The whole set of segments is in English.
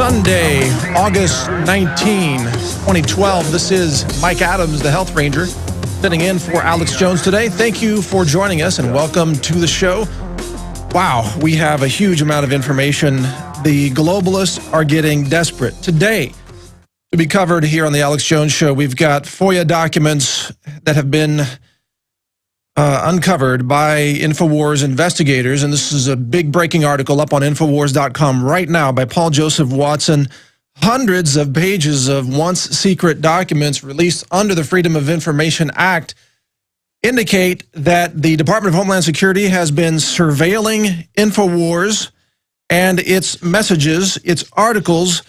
Sunday, August 19, 2012. This is Mike Adams, the Health Ranger, sitting in for Alex Jones today. Thank you for joining us and welcome to the show. Wow, we have a huge amount of information. The globalists are getting desperate. Today, to be covered here on the Alex Jones Show, we've got FOIA documents that have been uncovered by Infowars investigators, and this is a big breaking article up on Infowars.com right now by Paul Joseph Watson. Hundreds of pages of once secret documents released under the Freedom of Information Act indicate that the Department of Homeland Security has been surveilling Infowars and its messages, its articles,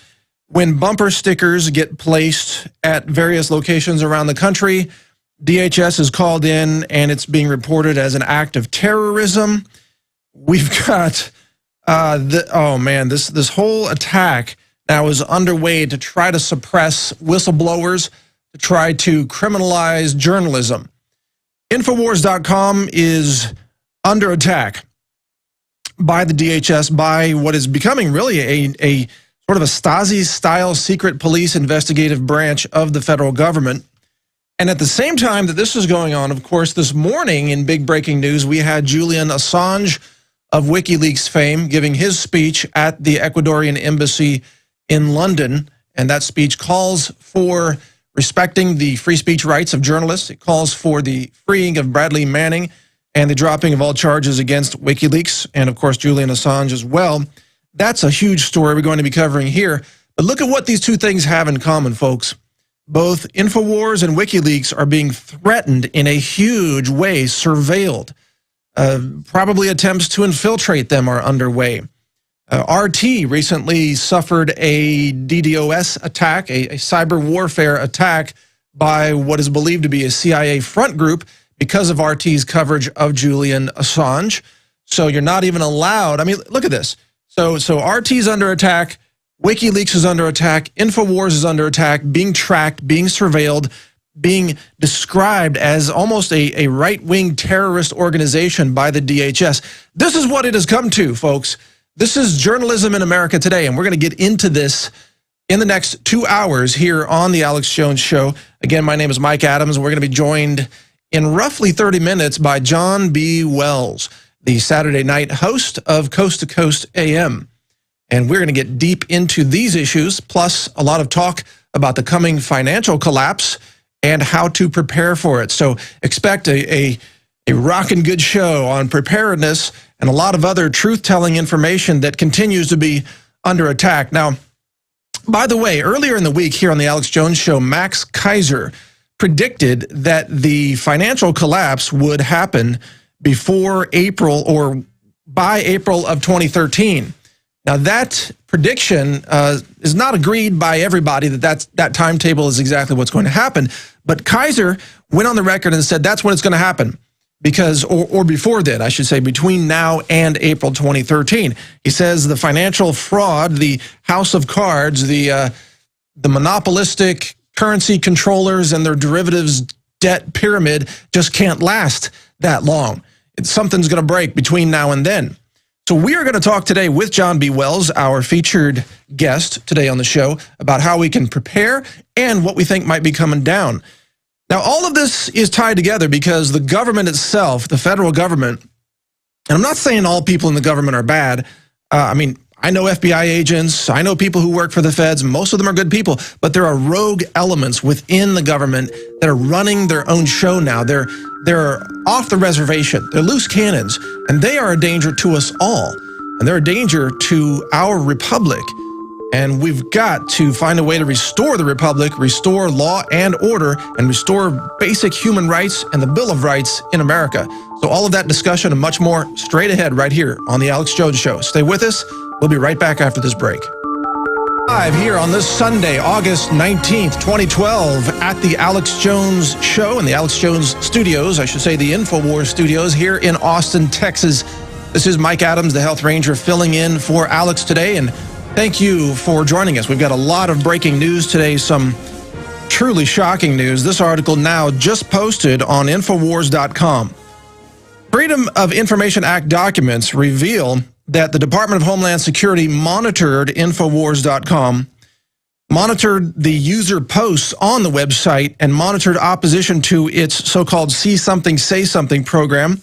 when bumper stickers get placed at various locations around the country. DHS is called in, and it's being reported as an act of terrorism. We've got, this whole attack now is underway to try to suppress whistleblowers, to try to criminalize journalism. Infowars.com is under attack by the DHS, by what is becoming really a sort of a Stasi-style secret police investigative branch of the federal government. And at the same time that this is going on, of course, this morning in big breaking news, we had Julian Assange of Wikileaks fame giving his speech at the Ecuadorian Embassy in London. And that speech calls for respecting the free speech rights of journalists. It calls for the freeing of Bradley Manning and the dropping of all charges against Wikileaks and, of course, Julian Assange as well. That's a huge story we're going to be covering here. But look at what these two things have in common, folks. Both Infowars and Wikileaks are being threatened in a huge way, surveilled. Probably attempts to infiltrate them are underway. RT recently suffered a DDoS attack, a cyber warfare attack by what is believed to be a CIA front group because of RT's coverage of Julian Assange. So you're not even allowed. I mean, look at this. So RT's under attack. WikiLeaks is under attack, Infowars is under attack, being tracked, being surveilled, being described as almost a right-wing terrorist organization by the DHS. This is what it has come to, folks. This is journalism in America today, and we're going to get into this in the next 2 hours here on the Alex Jones Show. Again, my name is Mike Adams, and we're going to be joined in roughly 30 minutes by John B. Wells, the Saturday night host of Coast to Coast AM. And we're going to get deep into these issues, plus a lot of talk about the coming financial collapse and how to prepare for it. So expect a rockin' good show on preparedness and a lot of other truth-telling information that continues to be under attack. Now, by the way, earlier in the week here on the Alex Jones Show, Max Kaiser predicted that the financial collapse would happen before April or by April of 2013. Now, that prediction is not agreed by everybody that timetable is exactly what's going to happen. But Kaiser went on the record and said that's when it's going to happen, because, or before then, I should say, between now and April 2013. He says the financial fraud, the house of cards, the monopolistic currency controllers and their derivatives debt pyramid just can't last that long. Something's going to break between now and then. So we are going to talk today with John B. Wells, our featured guest today on the show, about how we can prepare and what we think might be coming down. Now, all of this is tied together because the government itself, the federal government, and I'm not saying all people in the government are bad. I mean, I know FBI agents, I know people who work for the feds, most of them are good people, but there are rogue elements within the government that are running their own show now. They're off the reservation. They're loose cannons, and they are a danger to us all. And they're a danger to our republic. And we've got to find a way to restore the republic, restore law and order, and restore basic human rights and the Bill of Rights in America. So all of that discussion and much more straight ahead right here on the Alex Jones Show. Stay with us. We'll be right back after this break. Live here on this Sunday, August 19th, 2012, at the Alex Jones Show in the Alex Jones Studios, I should say the Infowars Studios here in Austin, Texas. This is Mike Adams, the Health Ranger, filling in for Alex today, and thank you for joining us. We've got a lot of breaking news today, some truly shocking news. This article now just posted on Infowars.com. Freedom of Information Act documents reveal that the Department of Homeland Security monitored Infowars.com, monitored the user posts on the website, and monitored opposition to its so-called See Something, Say Something program,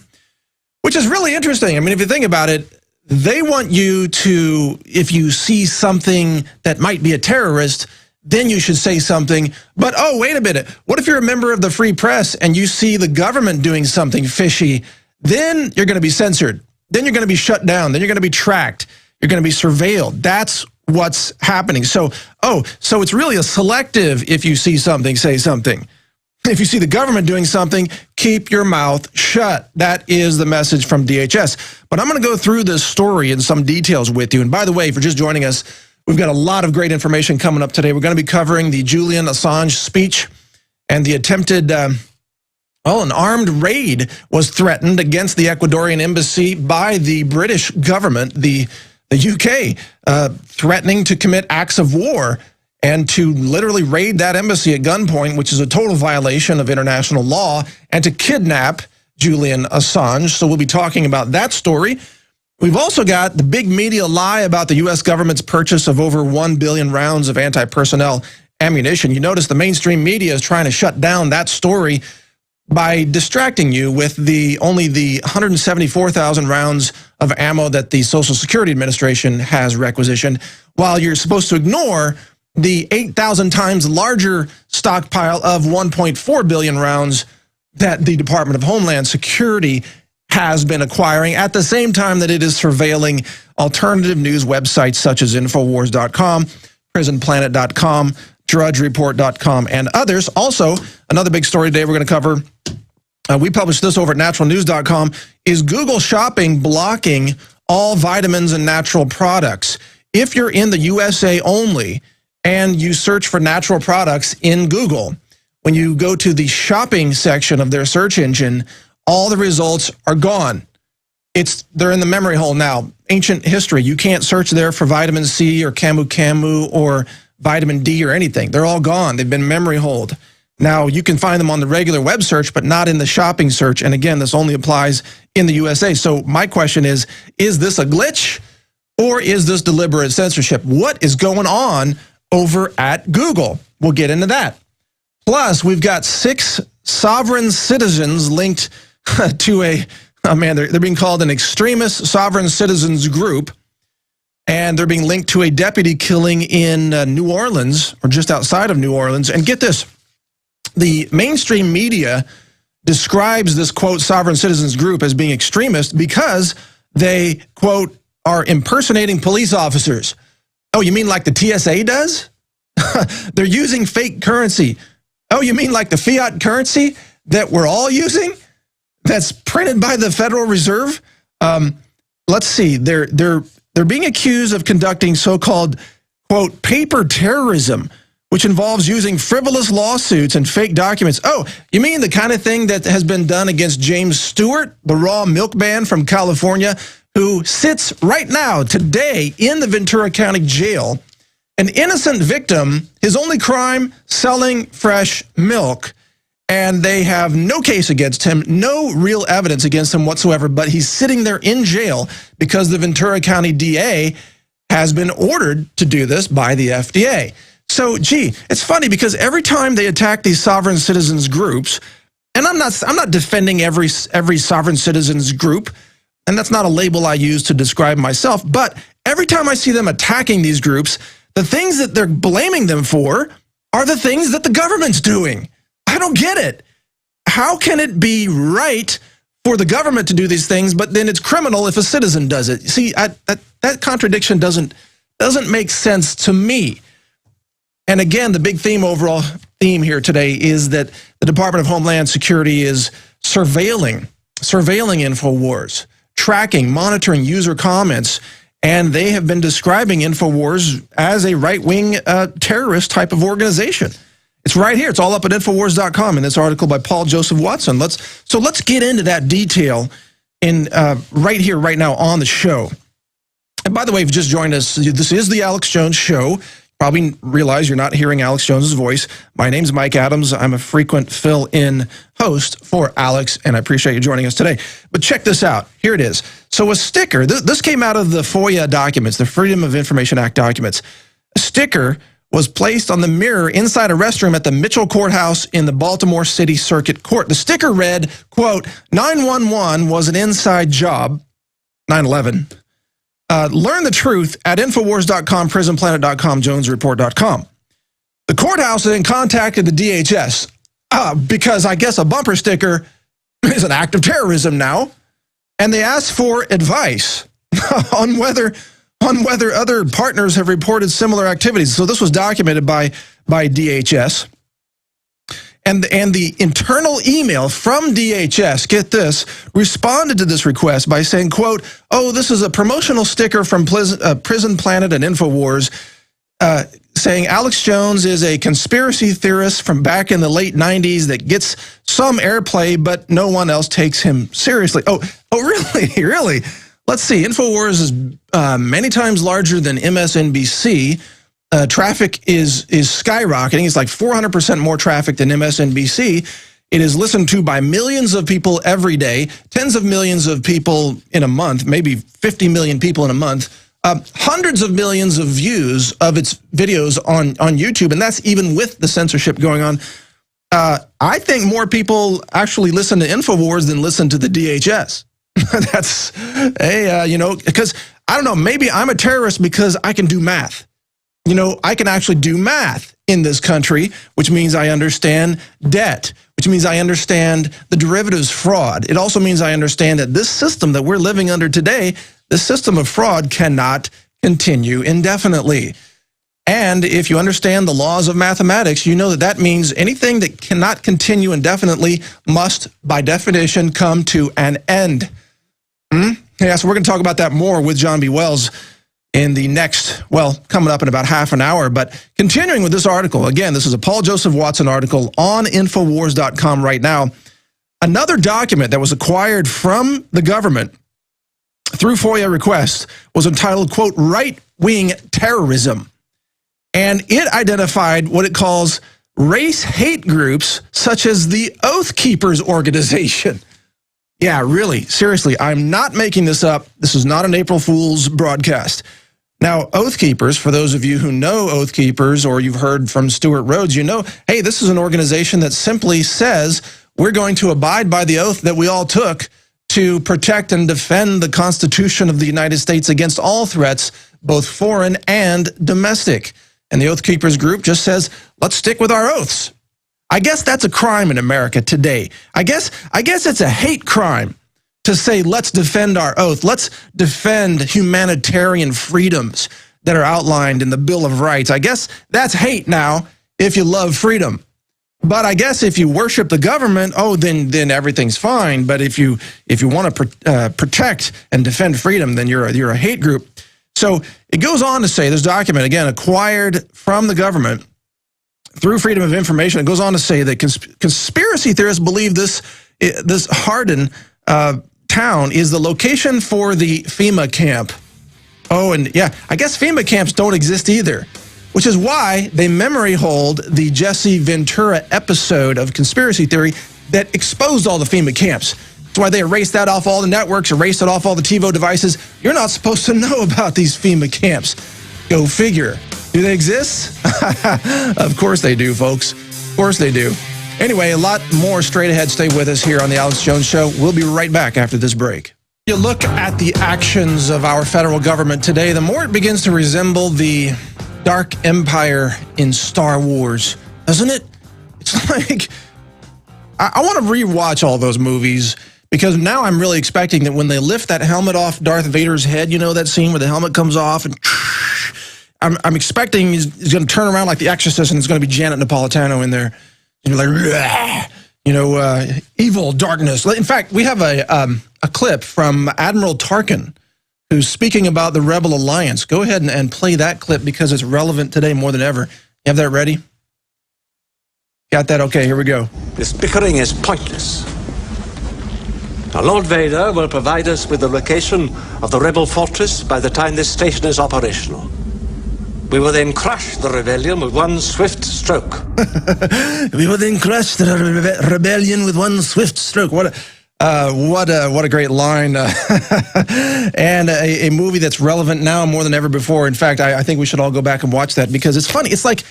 which is really interesting. I mean, if you think about it, they want you to, if you see something that might be a terrorist, then you should say something. But, oh, wait a minute. What if you're a member of the free press and you see the government doing something fishy? Then you're going to be censored. Then you're going to be shut down. Then you're going to be tracked. You're going to be surveilled. That's what's happening. So it's really a selective if you see something, say something. If you see the government doing something, keep your mouth shut. That is the message from DHS. But I'm going to go through this story in some details with you. And by the way, if you're just joining us, we've got a lot of great information coming up today. We're going to be covering the Julian Assange speech and the attempted, an armed raid was threatened against the Ecuadorian Embassy by the British government, the UK, threatening to commit acts of war and to literally raid that embassy at gunpoint, which is a total violation of international law, and to kidnap Julian Assange. So we'll be talking about that story. We've also got the big media lie about the U.S. government's purchase of over 1 billion rounds of anti-personnel ammunition. You notice the mainstream media is trying to shut down that story by distracting you with only the 174,000 rounds of ammo that the Social Security Administration has requisitioned, while you're supposed to ignore the 8,000 times larger stockpile of 1.4 billion rounds that the Department of Homeland Security has been acquiring at the same time that it is surveilling alternative news websites such as Infowars.com, PrisonPlanet.com, DrudgeReport.com, and others. Also, another big story today we're going to cover, we published this over at naturalnews.com, is Google Shopping blocking all vitamins and natural products. If you're in the USA only and you search for natural products in Google, when you go to the shopping section of their search engine, all the results are gone. They're in the memory hole now. Ancient history, you can't search there for vitamin C or camu or vitamin D or anything. They're all gone. They've been memory holed. Now, you can find them on the regular web search, but not in the shopping search. And again, this only applies in the USA. So my question is this a glitch or is this deliberate censorship? What is going on over at Google? We'll get into that. Plus, we've got 6 sovereign citizens linked to they're being called an extremist sovereign citizens group, and they're being linked to a deputy killing in New Orleans, or just outside of New Orleans. And get this, the mainstream media describes this, quote, sovereign citizens group as being extremist because they, quote, are impersonating police officers. Oh, you mean like the TSA does? They're using fake currency. Oh, you mean like the fiat currency that we're all using? That's printed by the Federal Reserve? Let's see. They're being accused of conducting so-called, quote, paper terrorism, which involves using frivolous lawsuits and fake documents. Oh, you mean the kind of thing that has been done against James Stewart, the raw milk man from California, who sits right now, today, in the Ventura County Jail, an innocent victim, his only crime, selling fresh milk. And they have no case against him, no real evidence against him whatsoever, but he's sitting there in jail because the Ventura County DA has been ordered to do this by the FDA. So, gee, it's funny because every time they attack these sovereign citizens groups, and I'm not defending every sovereign citizens group, and that's not a label I use to describe myself, but every time I see them attacking these groups, the things that they're blaming them for are the things that the government's doing. I don't get it. How can it be right for the government to do these things, but then it's criminal if a citizen does it? See, that contradiction doesn't make sense to me. And again, the big overall theme here today is that the Department of Homeland Security is surveilling Infowars, tracking, monitoring user comments, and they have been describing Infowars as a right-wing terrorist type of organization. It's right here. It's all up at Infowars.com in this article by Paul Joseph Watson. Let's get into that detail right here, right now on the show. And by the way, if you just joined us, this is the Alex Jones Show. Probably realize you're not hearing Alex Jones's voice. My name's Mike Adams. I'm a frequent fill-in host for Alex, and I appreciate you joining us today. But check this out. Here it is. So a sticker, this came out of the FOIA documents, the Freedom of Information Act documents. A sticker was placed on the mirror inside a restroom at the Mitchell Courthouse in the Baltimore City Circuit Court. The sticker read, quote, 911 was an inside job, 9/11. Learn the truth at Infowars.com, PrisonPlanet.com, JonesReport.com. The courthouse then contacted the DHS because I guess a bumper sticker is an act of terrorism now. And they asked for advice on whether other partners have reported similar activities. So this was documented by DHS. And the internal email from DHS, get this, responded to this request by saying, quote, oh, this is a promotional sticker from Prison Planet and Infowars saying Alex Jones is a conspiracy theorist from back in the late 90s that gets some airplay, but no one else takes him seriously. Oh, really? Really? Let's see. Infowars is many times larger than MSNBC. Traffic is skyrocketing. It's like 400% more traffic than MSNBC. It is listened to by millions of people every day, tens of millions of people in a month, maybe 50 million people in a month, hundreds of millions of views of its videos on YouTube, and that's even with the censorship going on. I think more people actually listen to Infowars than listen to the DHS. That's, you know, because, I don't know, maybe I'm a terrorist because I can do math. You know, I can actually do math in this country, which means I understand debt, which means I understand the derivatives fraud. It also means I understand that this system that we're living under today, this system of fraud cannot continue indefinitely. And if you understand the laws of mathematics, you know that that means anything that cannot continue indefinitely must, by definition, come to an end. Yeah, so we're going to talk about that more with John B. Wells in the next, well, coming up in about half an hour. But continuing with this article, again, this is a Paul Joseph Watson article on Infowars.com right now. Another document that was acquired from the government through FOIA request was entitled, quote, right-wing terrorism. And it identified what it calls race hate groups, such as the Oath Keepers organization. Yeah, really, seriously, I'm not making this up. This is not an April Fool's broadcast. Now, Oath Keepers, for those of you who know Oath Keepers or you've heard from Stuart Rhodes, you know, hey, this is an organization that simply says we're going to abide by the oath that we all took to protect and defend the Constitution of the United States against all threats, both foreign and domestic. And the Oath Keepers group just says, let's stick with our oaths. I guess that's a crime in America today. I guess it's a hate crime to say, let's defend our oath. Let's defend humanitarian freedoms that are outlined in the Bill of Rights. I guess that's hate now if you love freedom. But I guess if you worship the government, oh, then everything's fine. But if you want to protect and defend freedom, then you're a hate group. So it goes on to say, this document, again, acquired from the government through Freedom of Information, it goes on to say that conspiracy theorists believe this Hardin town is the location for the FEMA camp. Oh, and yeah, I guess FEMA camps don't exist either, which is why they memory hold the Jesse Ventura episode of conspiracy theory that exposed all the FEMA camps. That's why they erased that off all the networks, erased it off all the TiVo devices. You're not supposed to know about these FEMA camps. Go figure. Do they exist? Of course they do, folks. Of course they do. Anyway, a lot more straight ahead. Stay with us here on The Alex Jones Show. We'll be right back after this break. You look at the actions of our federal government today, the more it begins to resemble the Dark Empire in Star Wars, doesn't it? It's like, I want to rewatch all those movies because now I'm really expecting that when they lift that helmet off Darth Vader's head, you know that scene where the helmet comes off and I'm expecting he's going to turn around like The Exorcist and it's going to be Janet Napolitano in there. And you're like, you know, evil darkness. In fact, we have a clip from Admiral Tarkin who's speaking about the Rebel Alliance. Go ahead and play that clip because it's relevant today more than ever. You have that ready? Got that? Okay, here we go. This bickering is pointless. Now, Lord Vader will provide us with the location of the rebel fortress by the time this station is operational. We will then crush the rebellion with one swift stroke. We will then crush the rebellion with one swift stroke. What What a great line, and a movie that's relevant now more than ever before. In fact, I think we should all go back and watch that because it's funny. It's like,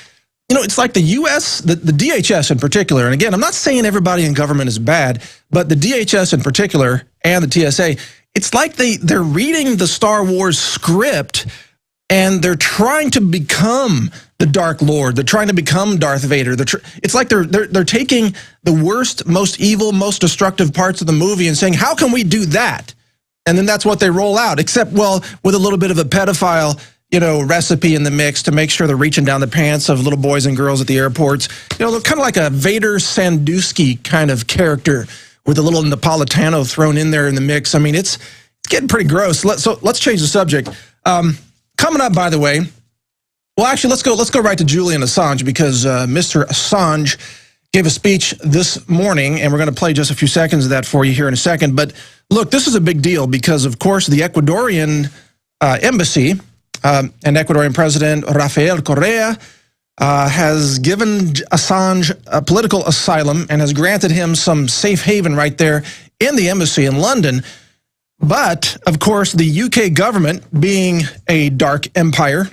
it's like the U.S., the DHS in particular, and again, I'm not saying everybody in government is bad, but the DHS in particular and the TSA, it's like they're reading the Star Wars script and they're trying to become the Dark Lord. They're trying to become Darth Vader. It's like they're taking the worst, most evil, most destructive parts of the movie and saying, how can we do that? And then that's what they roll out, except, well, with a little bit of a pedophile, recipe in the mix to make sure they're reaching down the pants of little boys and girls at the airports. Kind of like a Vader Sandusky kind of character with a little Napolitano thrown in there in the mix. I mean, it's getting pretty gross. So let's change the subject. Coming up, by the way, well, actually, let's go right to Julian Assange because Mr. Assange gave a speech this morning, and we're going to play just a few seconds of that for you here in a second. But look, this is a big deal because, of course, the Ecuadorian Embassy and Ecuadorian President Rafael Correa has given Assange a political asylum and has granted him some safe haven right there in the embassy in London. But, of course, the UK government, being a dark empire,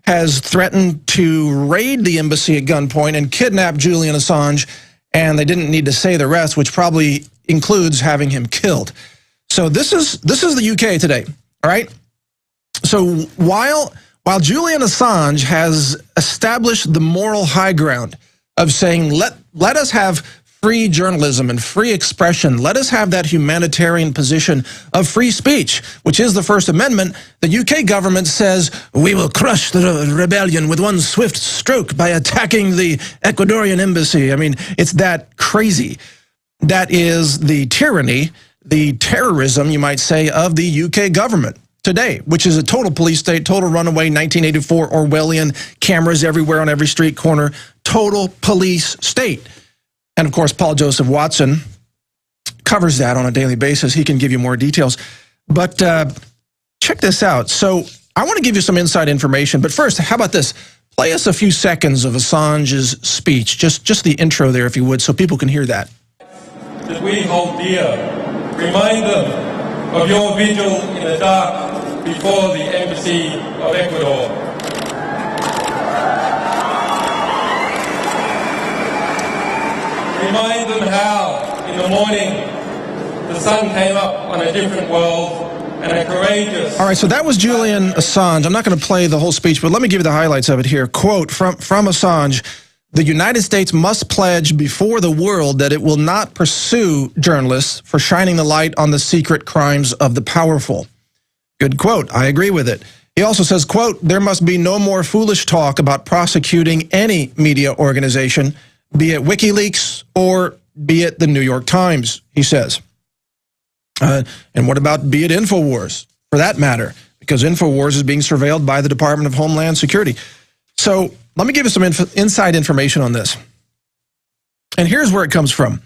has threatened to raid the embassy at gunpoint and kidnap Julian Assange, and they didn't need to say the rest, which probably includes having him killed. So this is the UK today, all right? So while Julian Assange has established the moral high ground of saying, let us have free journalism and free expression. Let us have that humanitarian position of free speech, which is the First Amendment. The UK government says, we will crush the rebellion with one swift stroke by attacking the Ecuadorian embassy. I mean, it's that crazy. That is the tyranny, the terrorism, you might say, of the UK government today, which is a total police state, total runaway 1984 Orwellian, cameras everywhere on every street corner, total police state. And, of course, Paul Joseph Watson covers that on a daily basis. He can give you more details. But check this out. So I want to give you some inside information. But first, how about this? Play us a few seconds of Assange's speech, just the intro there, if you would, so people can hear that. That we hold dear. Remind them of your vigil in the dark before the Embassy of Ecuador. Remind them how, in the morning, the sun came up on a different world and a courageous... All right, so that was Julian Assange. I'm not going to play the whole speech, but let me give you the highlights of it here. Quote from Assange, the United States must pledge before the world that it will not pursue journalists for shining the light on the secret crimes of the powerful. Good quote. I agree with it. He also says, quote, there must be no more foolish talk about prosecuting any media organization, be it Wikileaks or be it the New York Times, he says. And what about be it Infowars, for that matter, because Infowars is being surveilled by the Department of Homeland Security. So let me give you some inside information on this. And here's where it comes from.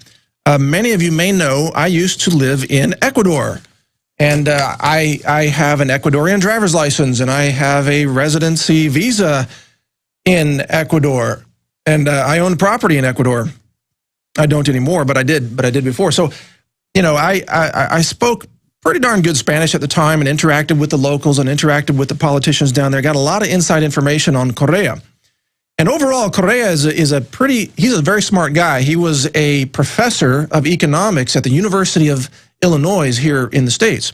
Many of you may know I used to live in Ecuador. And I have an Ecuadorian driver's license, and I have a residency visa in Ecuador. And I own property in Ecuador. I don't anymore, but I did before. So, I spoke pretty darn good Spanish at the time and interacted with the locals and interacted with the politicians down there. Got a lot of inside information on Correa. And overall, Correa is he's a very smart guy. He was a professor of economics at the University of Illinois here in the States.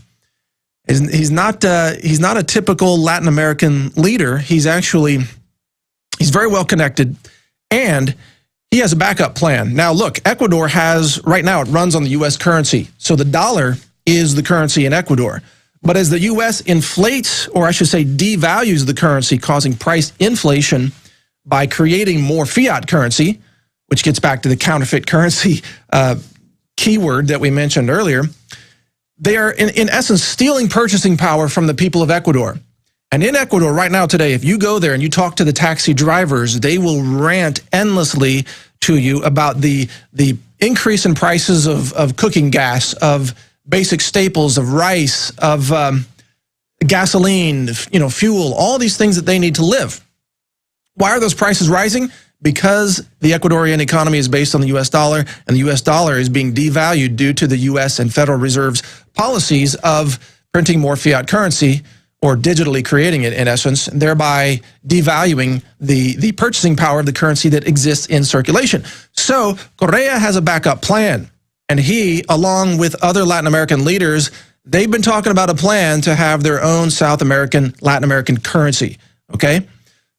He's not a typical Latin American leader. He's very well connected. And he has a backup plan. Now, look, Ecuador right now, it runs on the U.S. currency. So the dollar is the currency in Ecuador. But as the U.S. inflates, or I should say devalues the currency, causing price inflation by creating more fiat currency, which gets back to the counterfeit currency keyword that we mentioned earlier, they are, in essence, stealing purchasing power from the people of Ecuador. And in Ecuador right now today, if you go there and you talk to the taxi drivers, they will rant endlessly to you about the increase in prices of cooking gas, of basic staples, of rice, of gasoline, fuel, all these things that they need to live. Why are those prices rising? because the Ecuadorian economy is based on the U.S. dollar, and the U.S. dollar is being devalued due to the U.S. and Federal Reserve's policies of printing more fiat currency, or digitally creating it in essence, thereby devaluing the purchasing power of the currency that exists in circulation. So Correa has a backup plan, and he, along with other Latin American leaders, they've been talking about a plan to have their own South American, Latin American currency, okay?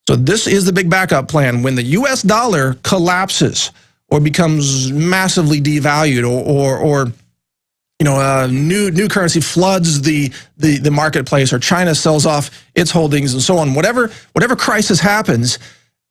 So this is the big backup plan. When the U.S. dollar collapses or becomes massively devalued, or new currency floods the marketplace, or China sells off its holdings and so on, whatever crisis happens,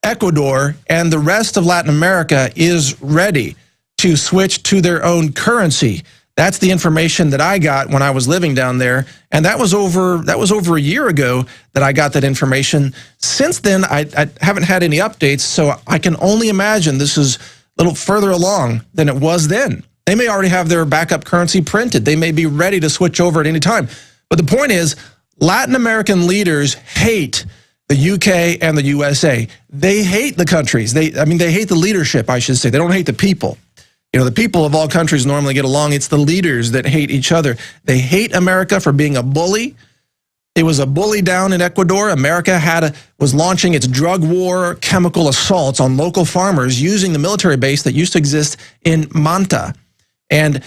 Ecuador and the rest of Latin America is ready to switch to their own currency. That's the information that I got when I was living down there, and that was over a year ago that I got that information. Since then, I haven't had any updates, so I can only imagine this is a little further along than it was then. They may already have their backup currency printed. They may be ready to switch over at any time. But the point is, Latin American leaders hate the UK and the USA. They hate the countries. They hate the leadership, I should say. They don't hate the people. You know, the people of all countries normally get along. It's the leaders that hate each other. They hate America for being a bully. It was a bully down in Ecuador. America was launching its drug war, chemical assaults on local farmers using the military base that used to exist in Manta. And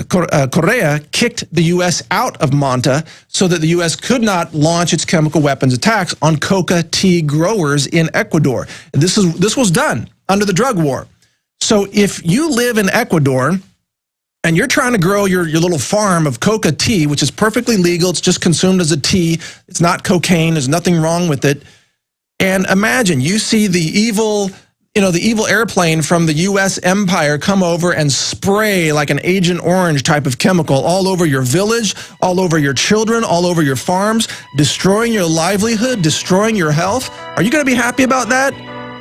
Correa kicked the U.S. out of Manta so that the U.S. could not launch its chemical weapons attacks on coca tea growers in Ecuador. This was done under the drug war. So if you live in Ecuador and you're trying to grow your little farm of coca tea, which is perfectly legal, it's just consumed as a tea, it's not cocaine, there's nothing wrong with it, and imagine you see the evil airplane from the U.S. empire come over and spray like an Agent Orange type of chemical all over your village, all over your children, all over your farms, destroying your livelihood, destroying your health. Are you going to be happy about that?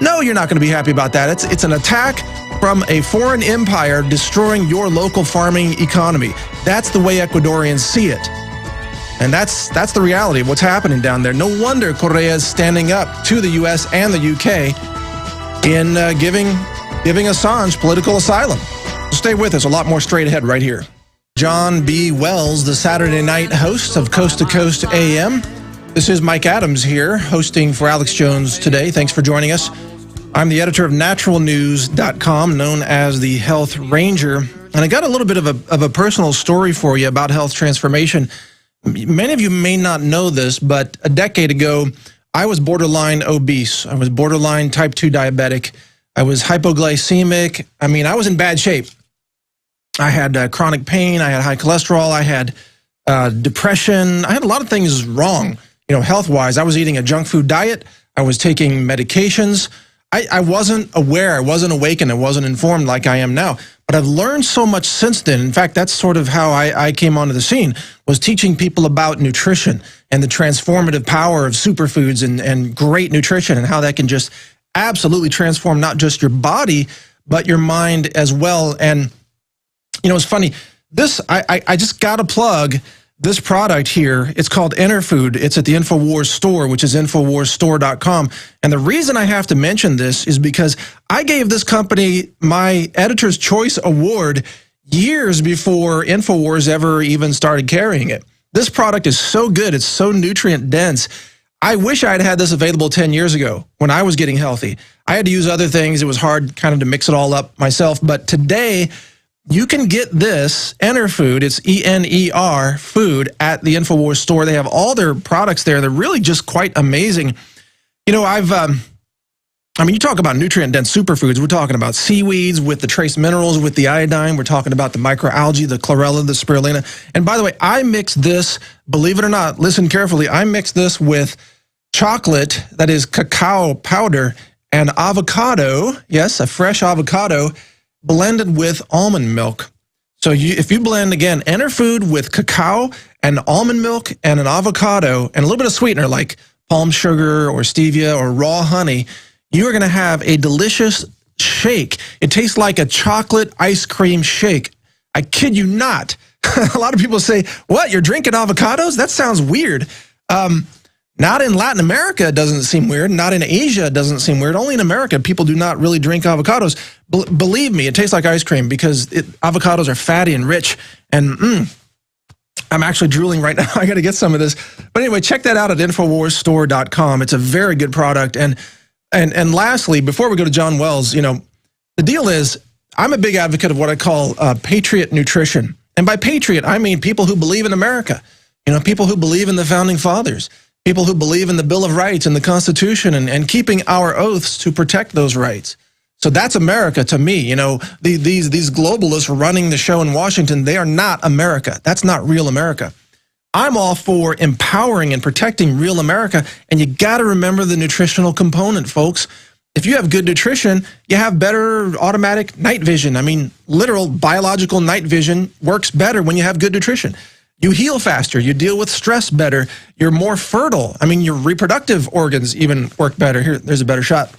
No, you're not going to be happy about that. It's an attack from a foreign empire destroying your local farming economy. That's the way Ecuadorians see it. And that's the reality of what's happening down there. No wonder Correa is standing up to the U.S. and the U.K. in giving Assange political asylum. So stay with us. A lot more straight ahead right here. John B. Wells, the Saturday night host of Coast to Coast AM. This is Mike Adams here, hosting for Alex Jones today. Thanks for joining us. I'm the editor of naturalnews.com, known as the Health Ranger. And I got a little bit of a personal story for you about health transformation. Many of you may not know this, but a decade ago, I was borderline obese. I was borderline type 2 diabetic. I was hypoglycemic. I mean, I was in bad shape. I had chronic pain. I had high cholesterol. I had depression. I had a lot of things wrong, health-wise. I was eating a junk food diet. I was taking medications. I wasn't aware. I wasn't awakened. I wasn't informed like I am now. But I've learned so much since then. In fact, that's sort of how I came onto the scene, was teaching people about nutrition and the transformative power of superfoods and great nutrition, and how that can just absolutely transform not just your body, but your mind as well. And, it's funny. I just got to plug this product here. It's called Interfood. It's at the Infowars store, which is InfowarsStore.com. And the reason I have to mention this is because I gave this company my Editor's Choice Award years before Infowars ever even started carrying it. This product is so good. It's so nutrient dense. I wish I had had this available 10 years ago when I was getting healthy. I had to use other things. It was hard kind of to mix it all up myself. But today, you can get this Enerfood. It's E-N-E-R food at the Infowars store. They have all their products there. They're really just quite amazing. You talk about nutrient-dense superfoods. We're talking about seaweeds with the trace minerals, with the iodine. We're talking about the microalgae, the chlorella, the spirulina. And by the way, I mix this, believe it or not, listen carefully, I mix this with chocolate, that is cacao powder, and avocado, yes, a fresh avocado, blended with almond milk. So if you blend, again, Enerfood with cacao and almond milk and an avocado and a little bit of sweetener like palm sugar or stevia or raw honey, you are going to have a delicious shake. It tastes like a chocolate ice cream shake. I kid you not. A lot of people say, what, you're drinking avocados? That sounds weird. Not in Latin America, it doesn't seem weird. Not in Asia, it doesn't seem weird. Only in America, people do not really drink avocados. Believe me, it tastes like ice cream because avocados are fatty and rich. And I'm actually drooling right now. I got to get some of this. But anyway, check that out at InfoWarsStore.com. It's a very good product. And lastly, before we go to John Wells, you know, the deal is I'm a big advocate of what I call patriot nutrition. And by patriot, I mean people who believe in America. You know, people who believe in the founding fathers. People who believe in the Bill of Rights and the Constitution and keeping our oaths to protect those rights. So that's America to me. You know, these globalists running the show in Washington, they are not America. That's not real America. I'm all for empowering and protecting real America, and you got to remember the nutritional component, folks. If you have good nutrition, you have better automatic night vision. I mean, literal biological night vision works better when you have good nutrition. You heal faster, you deal with stress better, you're more fertile. I mean, your reproductive organs even work better. Here, there's a better shot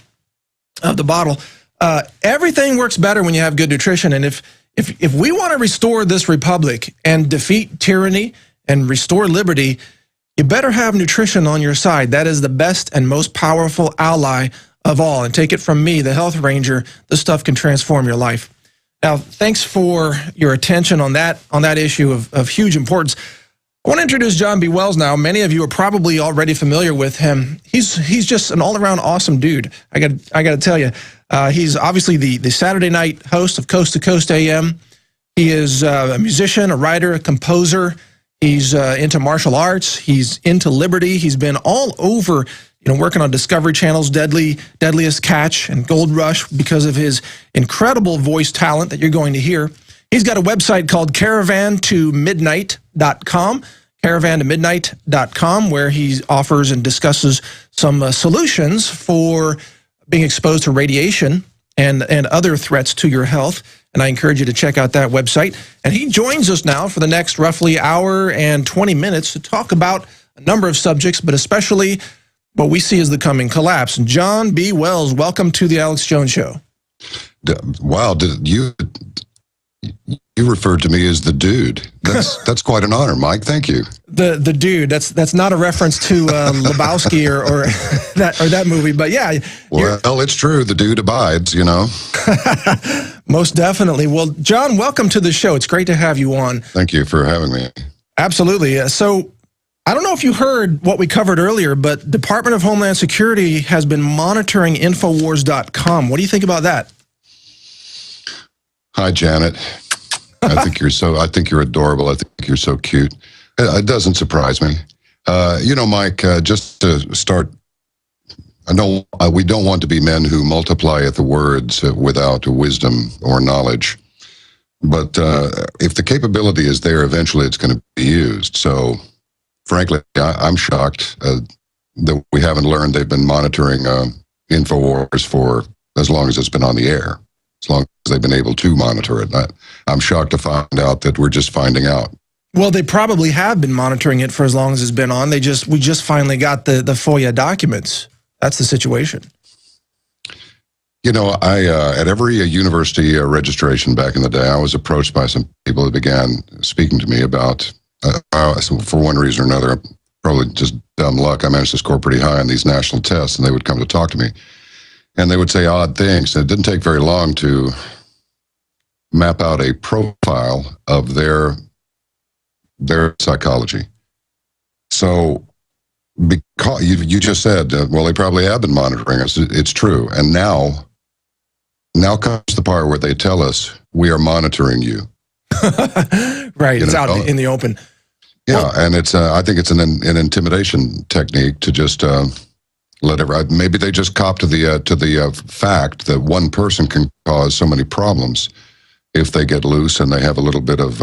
of the bottle. Everything works better when you have good nutrition. And if we want to restore this republic and defeat tyranny and restore liberty, you better have nutrition on your side. That is the best and most powerful ally of all. And take it from me, the Health Ranger, this stuff can transform your life. Now, thanks for your attention on that issue of huge importance. I want to introduce John B. Wells now. Many of you are probably already familiar with him. He's just an all-around awesome dude. I got to tell you, he's obviously the Saturday night host of Coast to Coast AM. He is a musician, a writer, a composer. He's into martial arts. He's into liberty. He's been all over, you know, working on Discovery Channel's Deadliest Catch and Gold Rush because of his incredible voice talent that you're going to hear. He's got a website called caravantomidnight.com, caravantomidnight.com, where he offers and discusses some solutions for being exposed to radiation and other threats to your health. And I encourage you to check out that website. And he joins us now for the next roughly hour and 20 minutes to talk about a number of subjects, but especially what we see as the coming collapse. John B. Wells, welcome to the Alex Jones Show. Wow, you referred to me as the dude. That's quite an honor, Mike. Thank you. The dude. That's not a reference to Lebowski or that movie, but yeah. Well, it's true. The dude abides. You know. Most definitely. Well, John, welcome to the show. It's great to have you on. Thank you for having me. Absolutely. So, I don't know if you heard what we covered earlier, but Department of Homeland Security has been monitoring Infowars.com. What do you think about that? Hi, Janet. I think you're adorable. I think you're so cute. It doesn't surprise me. You know, Mike, just to start, we don't want to be men who multiply the words without wisdom or knowledge. But if the capability is there, eventually it's going to be used. So, frankly, I'm shocked that we haven't learned they've been monitoring Infowars for as long as it's been on the air, as long as they've been able to monitor it. I'm shocked to find out that we're just finding out. Well, they probably have been monitoring it for as long as it's been on. We just finally got the FOIA documents. That's the situation. You know, at every university registration back in the day, I was approached by some people that began speaking to me about, for one reason or another, probably just dumb luck, I managed to score pretty high on these national tests, and they would come to talk to me. And they would say odd things. It didn't take very long to map out a profile of their psychology. So, because you just said, well, they probably have been monitoring us. It's true. And now comes the part where they tell us we are monitoring you. Right. It's out in the open. Yeah, well, and it's I think it's an intimidation technique to just let it. Maybe they just cop to the fact that one person can cause so many problems if they get loose and they have a little bit of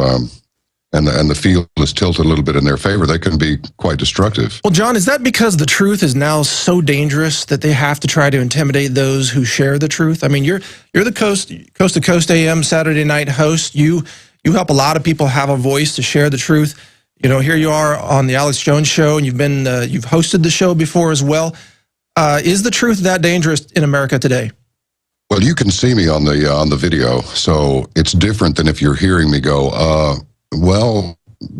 and the field is tilted a little bit in their favor. They can be quite destructive. Well, John, is that because the truth is now so dangerous that they have to try to intimidate those who share the truth? I mean, you're the Coast to Coast AM Saturday night host. You help a lot of people have a voice to share the truth. You know, here you are on the Alex Jones Show, and you've hosted the show before as well. Is the truth that dangerous in America today? Well, you can see me on the video, so it's different than if you're hearing me go, well,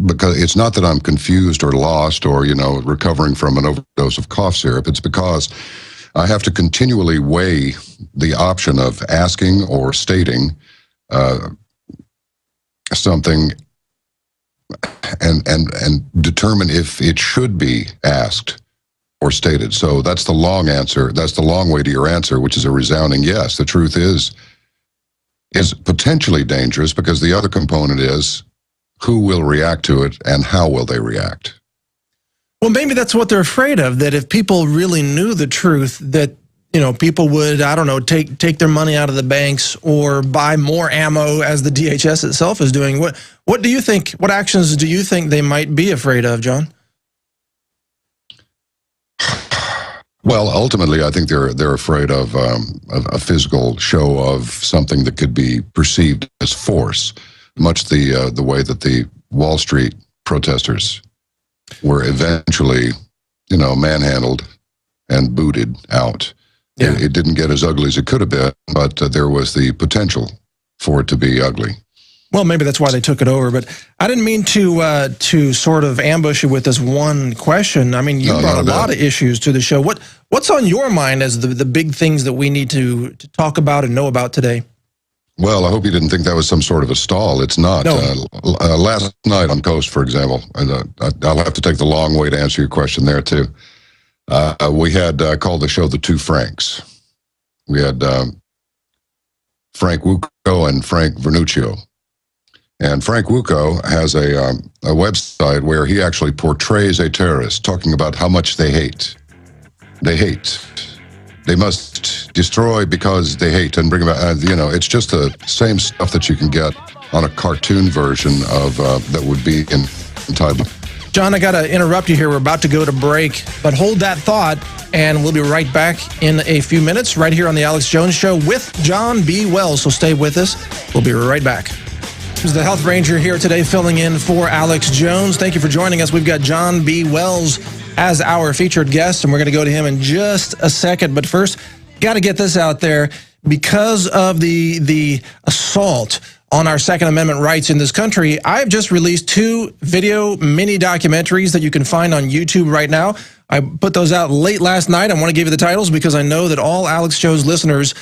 because it's not that I'm confused or lost or, recovering from an overdose of cough syrup. It's because I have to continually weigh the option of asking or stating something and determine if it should be asked or stated. So that's the long answer. That's the long way to your answer, which is a resounding yes. The truth is potentially dangerous because the other component is who will react to it and how will they react. Well, maybe that's what they're afraid of, that if people really knew the truth, that people would, I don't know, take their money out of the banks or buy more ammo, as the DHS itself is doing. What do you think? What actions do you think they might be afraid of, John? Well, ultimately, I think they're afraid of a physical show of something that could be perceived as force, much the way that the Wall Street protesters were eventually, manhandled and booted out. Yeah. It didn't get as ugly as it could have been, but there was the potential for it to be ugly. Well, maybe that's why they took it over, but I didn't mean to sort of ambush you with this one question. I mean, you brought a lot of issues to the show. What's on your mind as the big things that we need to talk about and know about today? Well, I hope you didn't think that was some sort of a stall. It's not. No. Last night on Coast, for example, I'll have to take the long way to answer your question there, too. We had called the show The Two Franks. We had Frank Wuko and Frank Vernuccio. And Frank Wuko has a website where he actually portrays a terrorist, talking about how much they hate. They hate. They must destroy because they hate and bring about, it's just the same stuff that you can get on a cartoon version of that would be entitled. John, I got to interrupt you here. We're about to go to break, but hold that thought, and we'll be right back in a few minutes right here on The Alex Jones Show with John B. Wells. So stay with us. We'll be right back. This is the Health Ranger here today filling in for Alex Jones. Thank you for joining us. We've got John B. Wells as our featured guest, and we're going to go to him in just a second. But first, got to get this out there. Because of the assault on our Second Amendment rights in this country, I've just released 2 video mini documentaries that you can find on YouTube right now. I put those out late last night. I want to give you the titles because I know that all Alex Jones listeners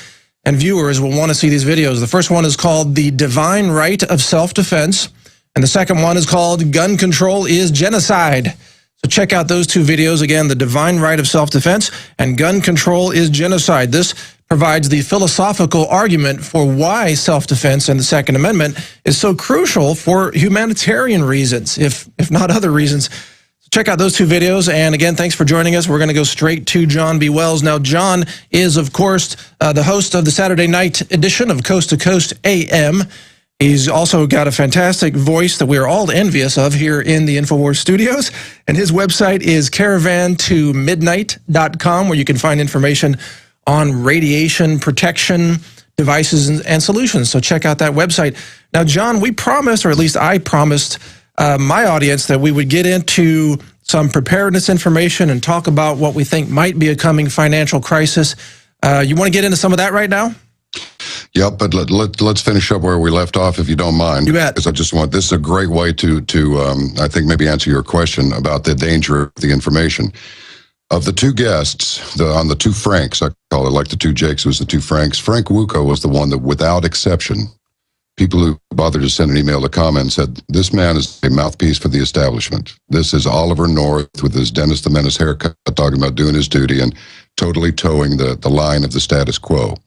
and viewers will want to see these videos. The first one is called The Divine Right of Self-Defense, and the second one is called Gun Control is Genocide. So check out those 2 videos. Again, The Divine Right of Self-Defense and Gun Control is Genocide. This provides the philosophical argument for why self-defense and the Second Amendment is so crucial for humanitarian reasons, if not other reasons. Check out those 2 videos. And again, thanks for joining us. We're going to go straight to John B. Wells. Now, John is, of course, the host of the Saturday night edition of Coast to Coast AM. He's also got a fantastic voice that we are all envious of here in the Infowars studios. And his website is caravantomidnight.com, where you can find information on radiation protection devices and solutions. So check out that website. Now, John, we promised, or at least I promised my audience, that we would get into some preparedness information and talk about what we think might be a coming financial crisis. You want to get into some of that right now? Yep, but let's finish up where we left off, if you don't mind. You bet. Because I just want, this is a great way to I think, maybe answer your question about the danger of the information. Of the 2 guests, on the 2 Franks, I call it, like the 2 Jakes, was the 2 Franks, Frank Wuko was the one that, without exception, people who bothered to send an email to comment said, this man is a mouthpiece for the establishment. This is Oliver North with his Dennis the Menace haircut, talking about doing his duty and totally towing the line of the status quo.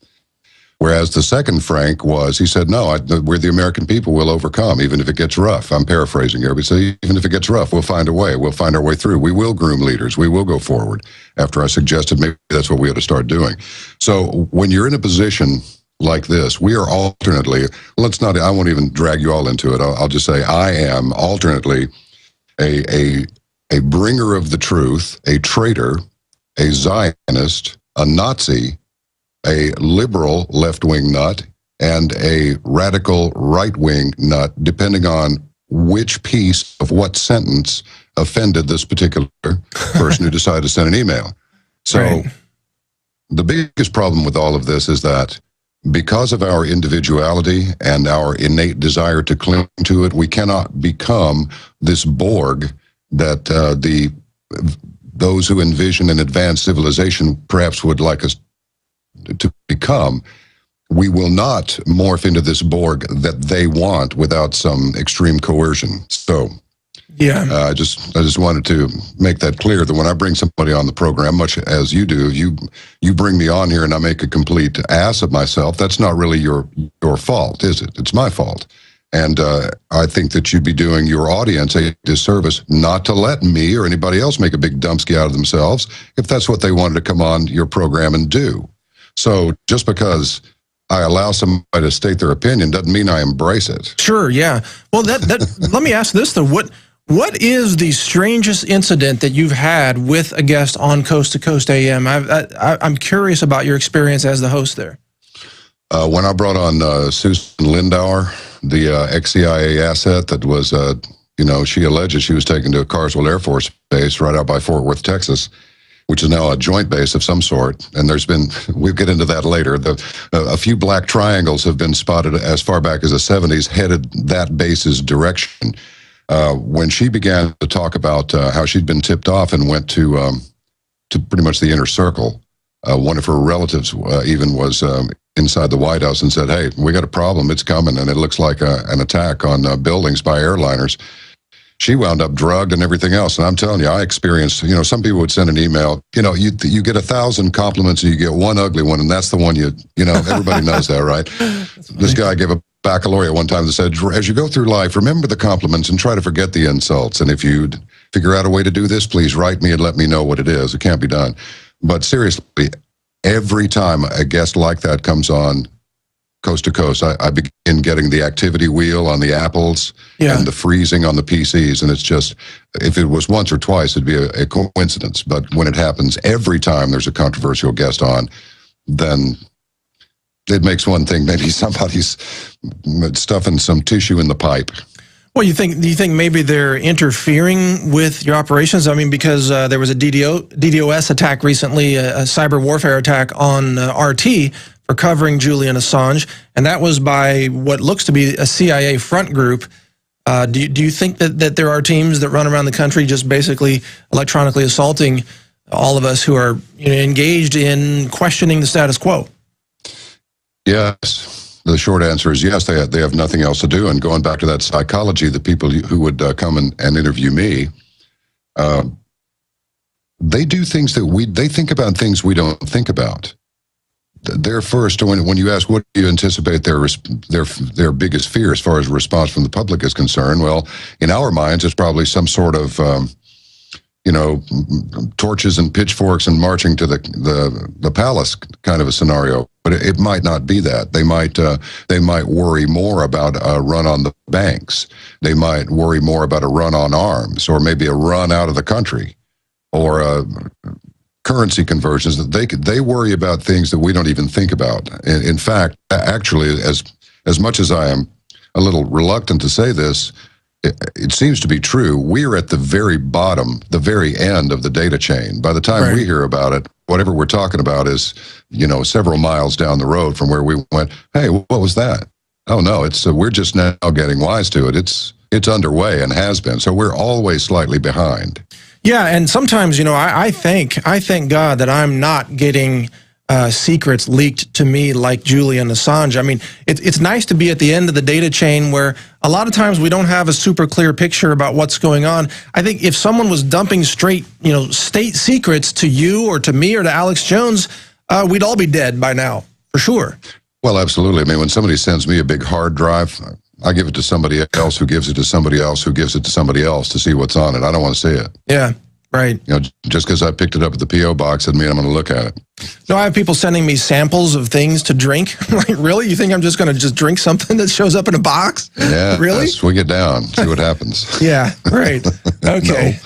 Whereas the second Frank he said, no, we're the American people, we'll overcome, even if it gets rough. I'm paraphrasing here, but say, even if it gets rough, we'll find a way. We'll find our way through. We will groom leaders. We will go forward. After I suggested maybe that's what we ought to start doing. So when you're in a position like this, we are alternately, I won't even drag you all into it. I'll just say I am alternately a bringer of the truth, a traitor, a Zionist, a Nazi, a liberal left-wing nut, and a radical right-wing nut, depending on which piece of what sentence offended this particular person who decided to send an email. So the biggest problem with all of this is that because of our individuality and our innate desire to cling to it, we cannot become this Borg that those who envision an advanced civilization perhaps would like us to become. We will not morph into this Borg that they want without some extreme coercion. So, yeah, I just wanted to make that clear, that when I bring somebody on the program, much as you do, you bring me on here and I make a complete ass of myself. That's not really your fault, is it? It's my fault. And I think that you'd be doing your audience a disservice not to let me or anybody else make a big dumpski out of themselves if that's what they wanted to come on your program and do. So just because I allow somebody to state their opinion doesn't mean I embrace it. Sure, yeah. Well, let me ask this, though. What is the strangest incident that you've had with a guest on Coast to Coast AM? I'm curious about your experience as the host there. When I brought on Susan Lindauer, the ex-CIA asset that was, she alleges she was taken to a Carswell Air Force Base right out by Fort Worth, Texas, which is now a joint base of some sort. And we'll get into that later. A few black triangles have been spotted as far back as the 70s, headed that base's direction. When she began to talk about how she'd been tipped off and went to pretty much the inner circle, one of her relatives even was inside the White House and said, "Hey, we got a problem. It's coming, and it looks like an attack on buildings by airliners." She wound up drugged and everything else. And I'm telling you, I experienced, some people would send an email, you get 1,000 compliments and you get one ugly one, and that's the one everybody knows that, right? This guy gave a baccalaureate one time that said, as you go through life, remember the compliments and try to forget the insults. And if you figure out a way to do this, please write me and let me know what it is. It can't be done. But seriously, every time a guest like that comes on Coast to Coast, I begin getting the activity wheel on the Apples and the freezing on the PCs. And it's just, if it was once or twice, it'd be a coincidence. But when it happens every time there's a controversial guest on, then it makes one think maybe somebody's stuffing some tissue in the pipe. Well, do you think maybe they're interfering with your operations? I mean, because there was a DDoS attack recently, a cyber warfare attack on RT for covering Julian Assange, and that was by what looks to be a CIA front group. Do you think that there are teams that run around the country just basically electronically assaulting all of us who are engaged in questioning the status quo? Yes. The short answer is yes. They have nothing else to do. And going back to that psychology, the people who would come and interview me, they do things they think about things we don't think about. They're first, when you ask what do you anticipate their biggest fear as far as response from the public is concerned, well, in our minds, it's probably some sort of torches and pitchforks and marching to the palace kind of a scenario. But it might not be that. They might worry more about a run on the banks. They might worry more about a run on arms, or maybe a run out of the country, or currency conversions. That they worry about things that we don't even think about. In fact, actually, as much as I am a little reluctant to say this, it seems to be true. We're at the very bottom, the very end of the data chain. By the time we hear about it, whatever we're talking about is, several miles down the road from where we went, hey, what was that? Oh, no, we're just now getting wise to it. It's underway and has been. So we're always slightly behind. Yeah, and sometimes, I thank God that I'm not getting secrets leaked to me like Julian Assange. I mean, it's nice to be at the end of the data chain where a lot of times we don't have a super clear picture about what's going on. I think if someone was dumping straight, state secrets to you or to me or to Alex Jones, we'd all be dead by now, for sure. Well, absolutely. I mean, when somebody sends me a big hard drive, I give it to somebody else who gives it to somebody else who gives it to somebody else to see what's on it. I don't want to see it. Yeah, right. Just because I picked it up at the P.O. box doesn't mean I'm going to look at it. No, I have people sending me samples of things to drink. Like, really? You think I'm just going to just drink something that shows up in a box? Yeah. Really? Swing it down. See what happens. Yeah, right. Okay.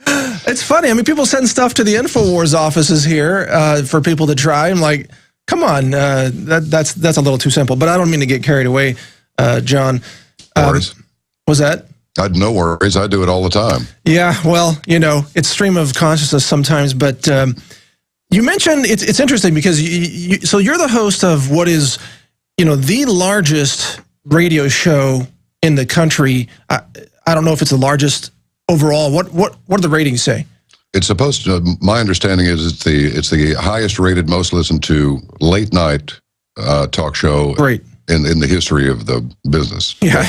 It's funny. I mean, people send stuff to the Infowars offices here for people to try. I'm like, come on, that's a little too simple. But I don't mean to get carried away, John. Worries. Was that? No worries. I do it all the time. Yeah, well, it's stream of consciousness sometimes. But You mentioned it's interesting because so you're the host of what is, the largest radio show in the country. I don't know if it's the largest overall. What do the ratings say? It's supposed to. My understanding is it's the highest rated, most listened to late night talk show. Great. In the history of the business. Yeah,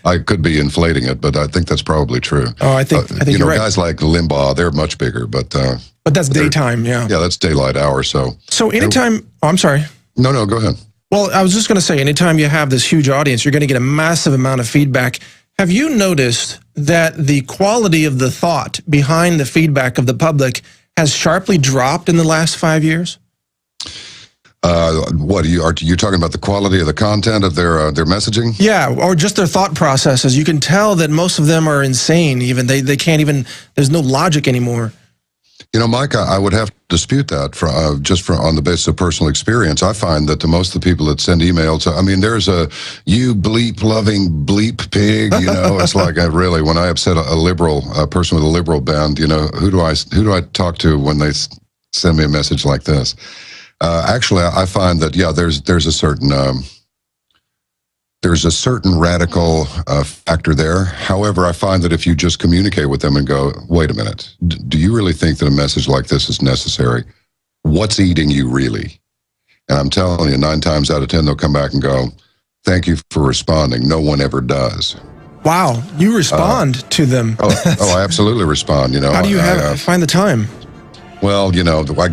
I could be inflating it, but I think that's probably true. Oh, I think you're right. Guys like Limbaugh, they're much bigger, but that's daytime, yeah. Yeah, that's daylight hour. So anytime. I'm sorry. No, go ahead. Well, I was just going to say, anytime you have this huge audience, you're going to get a massive amount of feedback. Have you noticed that the quality of the thought behind the feedback of the public has sharply dropped in the last 5 years? What are you talking about? The quality of the content of their messaging? Yeah, or just their thought processes. You can tell that most of them are insane. Even they can't even. There's no logic anymore. Mike, I would have to dispute that on the basis of personal experience. I find that most of the people that send emails, I mean, there's a you bleep loving bleep pig. It's like really when I upset a person with a liberal bend. Who do I talk to when they send me a message like this? Actually, I find that there's a certain radical factor there. However, I find that if you just communicate with them and go, wait a minute, do you really think that a message like this is necessary? What's eating you really? And I'm telling you, 9 times out of 10, they'll come back and go, thank you for responding. No one ever does. Wow, you respond to them. I absolutely respond. How do you find the time? Well, I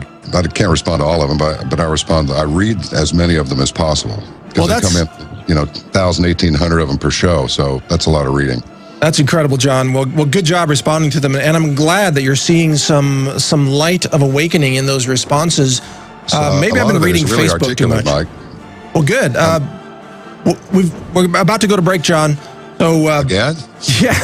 can't respond to all of them, but I respond. I read as many of them as possible. Well, they come in, 1,000, 1,800 of them per show, so that's a lot of reading. That's incredible, John. Well, good job responding to them, and I'm glad that you're seing some light of awakening in those responses. Maybe I've been reading really Facebook too much. Mike. Well, good. We're about to go to break, John. So again? Yeah.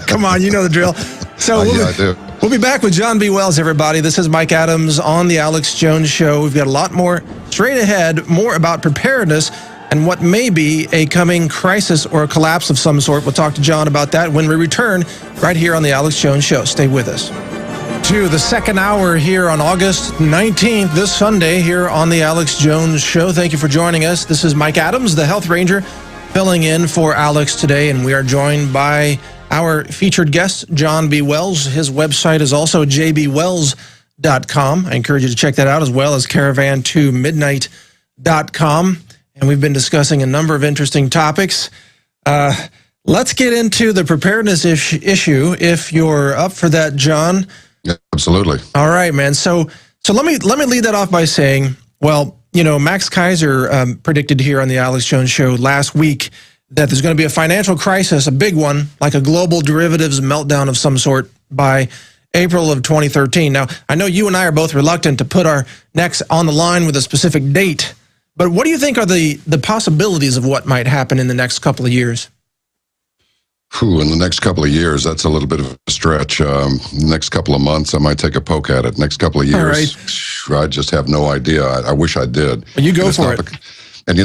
Come on, you know the drill. So I do. We'll be back with John B. Wells, everybody. This is Mike Adams on The Alex Jones Show. We've got a lot more straight ahead, more about preparedness and what may be a coming crisis or a collapse of some sort. We'll talk to John about that when we return right here on The Alex Jones Show. Stay with us. To the second hour here on August 19th, this Sunday here on The Alex Jones Show. Thank you for joining us. This is Mike Adams, the Health Ranger, filling in for Alex today, and we are joined by our featured guest, John B. Wells. His website is also jbwells.com. I encourage you to check that out, as well as caravan2midnight.com. And we've been discussing a number of interesting topics. Let's get into the preparedness issue, if you're up for that, John. Yeah, absolutely. All right, man. So let me lead that off by saying, well, Max Kaiser predicted here on the Alex Jones Show last week that there's going to be a financial crisis, a big one, like a global derivatives meltdown of some sort by April of 2013. Now, I know you and I are both reluctant to put our necks on the line with a specific date, but what do you think are the possibilities of what might happen in the next couple of years? In the next couple of years, that's a little bit of a stretch. Next couple of months, I might take a poke at it. Next couple of years, I just have no idea. I wish I did. Well, you go for it. And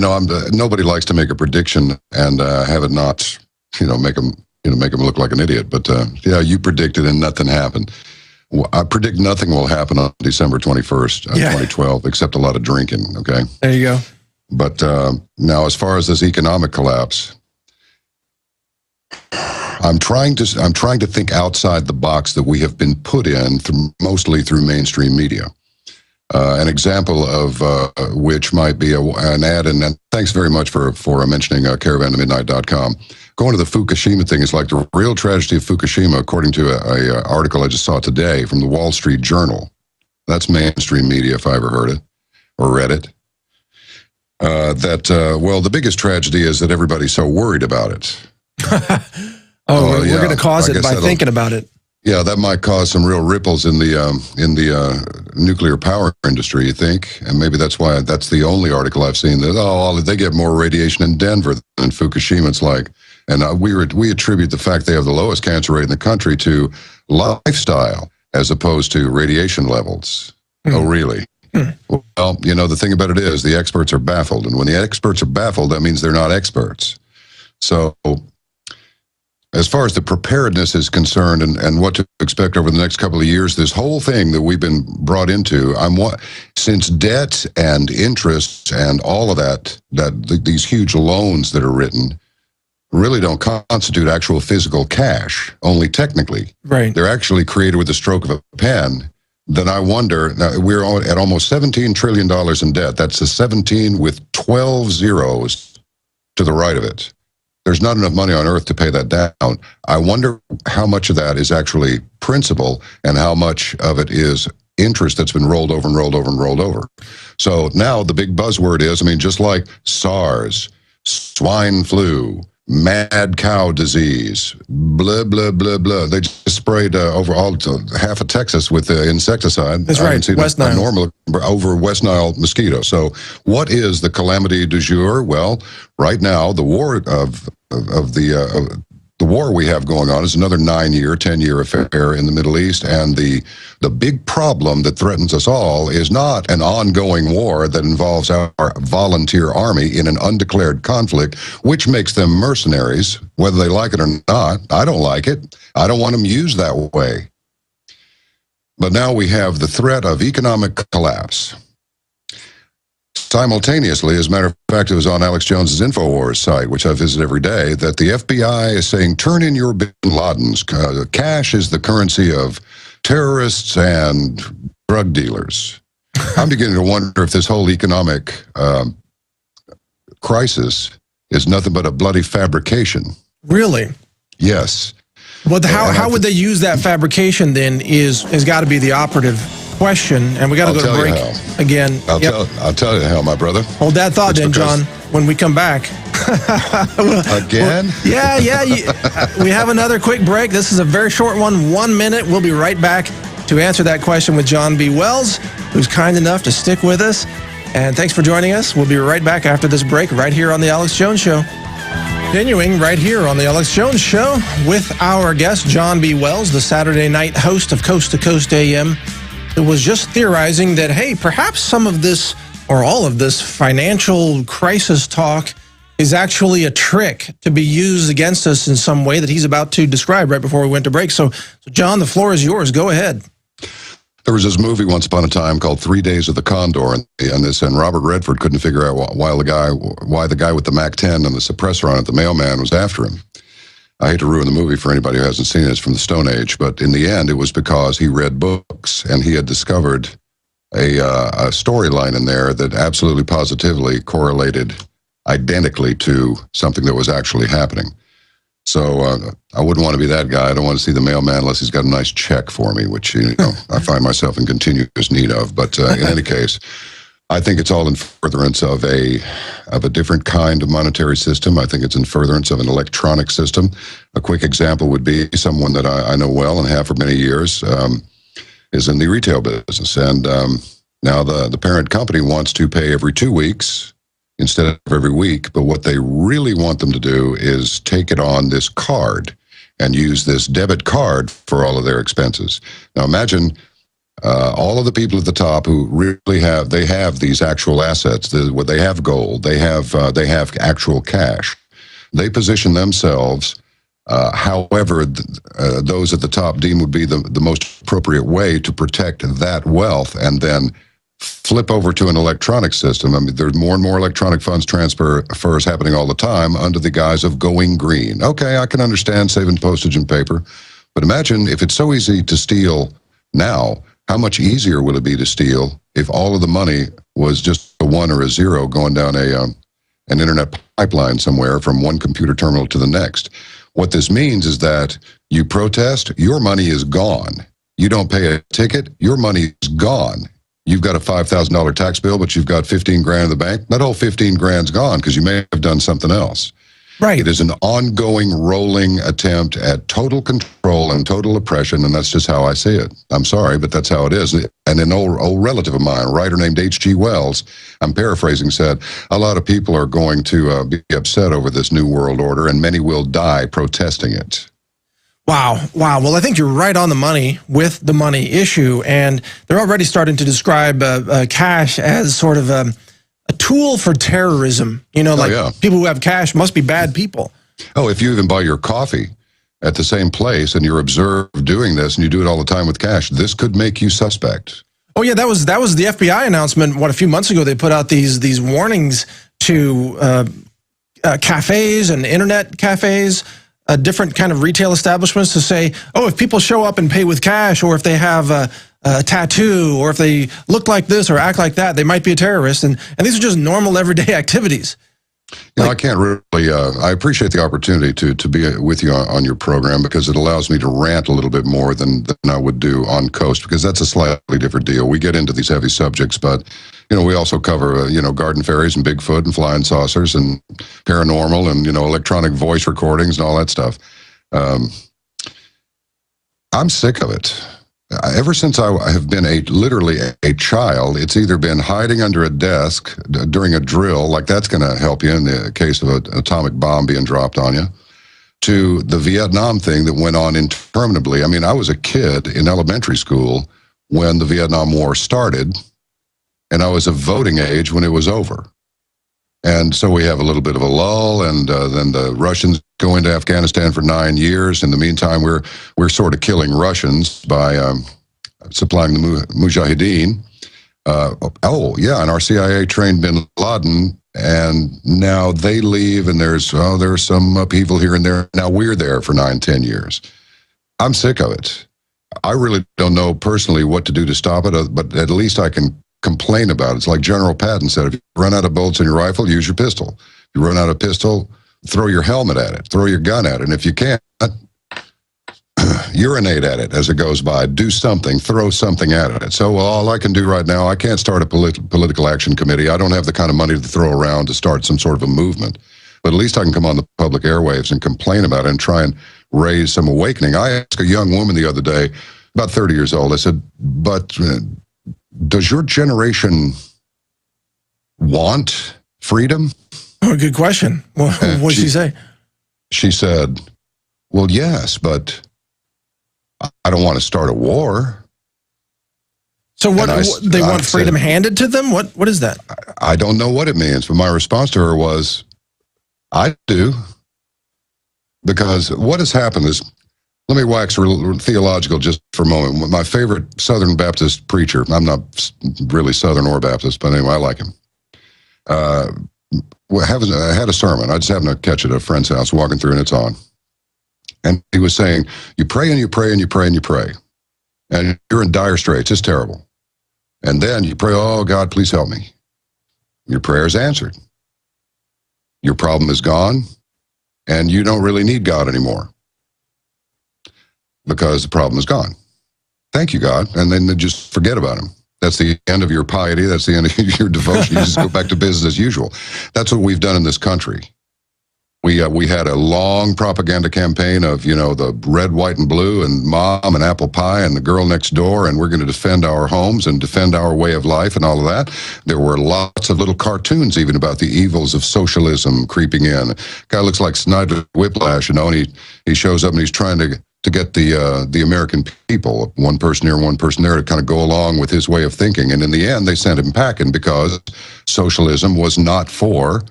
nobody likes to make a prediction and have it not, make them look like an idiot. But you predicted and nothing happened. Well, I predict nothing will happen on December 21st, 2012, except a lot of drinking. Okay, there you go. But now, as far as this economic collapse, I'm trying to think outside the box that we have been put in mostly through mainstream media. An example of which might be an ad, and thanks very much for mentioning caravan2midnight.com. Going to the Fukushima thing is like the real tragedy of Fukushima, according to a article I just saw today from the Wall Street Journal. That's mainstream media, if I ever heard it or read it. The biggest tragedy is that everybody's so worried about it. We're going to cause it by thinking about it. Yeah, that might cause some real ripples in the nuclear power industry, you think? And maybe that's why that's the only article I've seen that, they get more radiation in Denver than Fukushima. It's like, and we attribute the fact they have the lowest cancer rate in the country to lifestyle as opposed to radiation levels. Oh, really? Well, the thing about it is the experts are baffled. And when the experts are baffled, that means they're not experts. So as far as the preparedness is concerned and what to expect over the next couple of years, this whole thing that we've been brought into, since debt and interest and all of these huge loans that are written really don't constitute actual physical cash, only technically. Right. They're actually created with the stroke of a pen. Then I wonder, now we're at almost $17 trillion in debt. That's a 17 with 12 zeros to the right of it. There's not enough money on earth to pay that down. I wonder how much of that is actually principal and how much of it is interest that's been rolled over and rolled over and rolled over. So now the big buzzword is, just like SARS, swine flu, mad cow disease, blah, blah, blah, blah. They just sprayed over half of Texas with insecticide. That's right, West Nile. Normal over West Nile mosquito. So what is the calamity du jour? Well, right now, the war the war we have going on is another 9-year, 10-year affair in the Middle East, and the big problem that threatens us all is not an ongoing war that involves our volunteer army in an undeclared conflict, which makes them mercenaries, whether they like it or not. I don't like it. I don't want them used that way. But now we have the threat of economic collapse. Simultaneously, as a matter of fact, it was on Alex Jones's Infowars site, which I visit every day, that the FBI is saying, turn in your bin Ladens. Cash is the currency of terrorists and drug dealers. I'm beginning to wonder if this whole economic crisis is nothing but a bloody fabrication. Really? Yes. Well, how would they use that fabrication then has got to be the operative question, and we got to go to break again. I'll tell you how, my brother. Hold that thought then, John, when we come back. Again? Yeah. We have another quick break. This is a very short one, 1 minute. We'll be right back to answer that question with John B. Wells, who's kind enough to stick with us. And thanks for joining us. We'll be right back after this break right here on The Alex Jones Show. Continuing right here on The Alex Jones Show with our guest, John B. Wells, the Saturday night host of Coast to Coast AM. It was just theorizing that, hey, perhaps some of this or all of this financial crisis talk is actually a trick to be used against us in some way that he's about to describe right before we went to break. So John, the floor is yours. Go ahead. There was this movie once upon a time called 3 Days of the Condor, and Robert Redford couldn't figure out why the guy with the MAC-10 and the suppressor on it, the mailman, was after him. I hate to ruin the movie for anybody who hasn't seen it. It's from the Stone Age, but in the end, it was because he read books and he had discovered a storyline in there that absolutely positively correlated identically to something that was actually happening. So I wouldn't want to be that guy. I don't want to see the mailman unless he's got a nice check for me, which I find myself in continuous need of. But in any case, I think it's all in furtherance of a different kind of monetary system. I think it's in furtherance of an electronic system. A quick example would be someone that I know well and have for many years is in the retail business. And now the parent company wants to pay every 2 weeks instead of every week. But what they really want them to do is take it on this card and use this debit card for all of their expenses. Now imagine all of the people at the top who really have these actual assets. They have gold. They have actual cash. They position themselves, however, those at the top deem would be the most appropriate way to protect that wealth, and then flip over to an electronic system. I mean, there's more and more electronic funds transfers happening all the time under the guise of going green. Okay, I can understand saving postage and paper, but imagine if it's so easy to steal now. How much easier will it be to steal if all of the money was just a 1 or a 0 going down an internet pipeline somewhere from one computer terminal to the next? What this means is that you protest, your money is gone. You don't pay a ticket, your money is gone. You've got a $5,000 tax bill, but you've got 15 grand in the bank. That whole 15 grand's gone because you may have done something else. Right. It is an ongoing, rolling attempt at total control and total oppression, and that's just how I see it. I'm sorry, but that's how it is. And an old relative of mine, a writer named H.G. Wells, I'm paraphrasing, said, a lot of people are going to be upset over this new world order, and many will die protesting it. Wow. Well, I think you're right on the money with the money issue, and they're already starting to describe cash as sort of a tool for terrorism. People who have cash must be bad people. Oh, if you even buy your coffee, at the same place and you're observed doing this and you do it all the time with cash, this could make you suspect. Oh yeah, that was the FBI announcement. What, a few months ago they put out these warnings to cafes and internet cafes, different kind of retail establishments, to say, oh, if people show up and pay with cash, or if they have a tattoo, or if they look like this or act like that, they might be a terrorist. And these are just normal everyday activities. You know, I can't really, I appreciate the opportunity to be with you on your program, because it allows me to rant a little bit more than I would do on Coast, because that's a slightly different deal. We get into these heavy subjects, but, you know, we also cover, you know, garden fairies and Bigfoot and flying saucers and paranormal and, you know, electronic voice recordings and all that stuff. I'm sick of it. Ever since I have been literally a child, it's either been hiding under a desk during a drill, like that's going to help you in the case of an atomic bomb being dropped on you, to the Vietnam thing that went on interminably. I mean, I was a kid in elementary school when the Vietnam War started, and I was of voting age when it was over. And so we have a little bit of a lull, and then the Russians go into Afghanistan for 9 years. In the meantime, we're sort of killing Russians by supplying the Mujahideen. And our CIA trained bin Laden, and now they leave, and there's some upheaval here and there. Now we're there for 9-10 years. I'm sick of it. I really don't know personally what to do to stop it, but at least I can complain about it. It's like General Patton said, if you run out of bullets in your rifle, use your pistol. If you run out of pistol, throw your helmet at it, throw your gun at it. And if you can't, urinate at it as it goes by. Do something, throw something at it. So all I can do right now, I can't start a political action committee. I don't have the kind of money to throw around to start some sort of a movement. But at least I can come on the public airwaves and complain about it and try and raise some awakening. I asked a young woman the other day, about 30 years old, I said, but does your generation want freedom? Oh, good question. Well, what did she say? She said, well, yes, but I don't want to start a war. So what they want freedom handed to them? What is that? I don't know what it means, but my response to her was, I do. Because what has happened is, let me wax theological just for a moment. My favorite Southern Baptist preacher, I'm not really Southern or Baptist, but anyway, I like him. I had a sermon. I just happened to catch it at a friend's house, walking through, and it's on. And he was saying, you pray and you pray and you pray and you pray. And you're in dire straits. It's terrible. And then you pray, oh, God, please help me. Your prayer is answered. Your problem is gone, and you don't really need God anymore because the problem is gone. Thank you, God. And then just forget about him. That's the end of your piety. That's the end of your devotion. You just go back to business as usual. That's what we've done in this country. We had a long propaganda campaign of, you know, the red, white, and blue, and mom and apple pie and the girl next door, and we're going to defend our homes and defend our way of life and all of that. There were lots of little cartoons even about the evils of socialism creeping in. Guy looks like Snyder Whiplash, you know, and he shows up and he's trying to get the American people, one person here and one person there, to kind of go along with his way of thinking. And in the end, they sent him packing because socialism was not for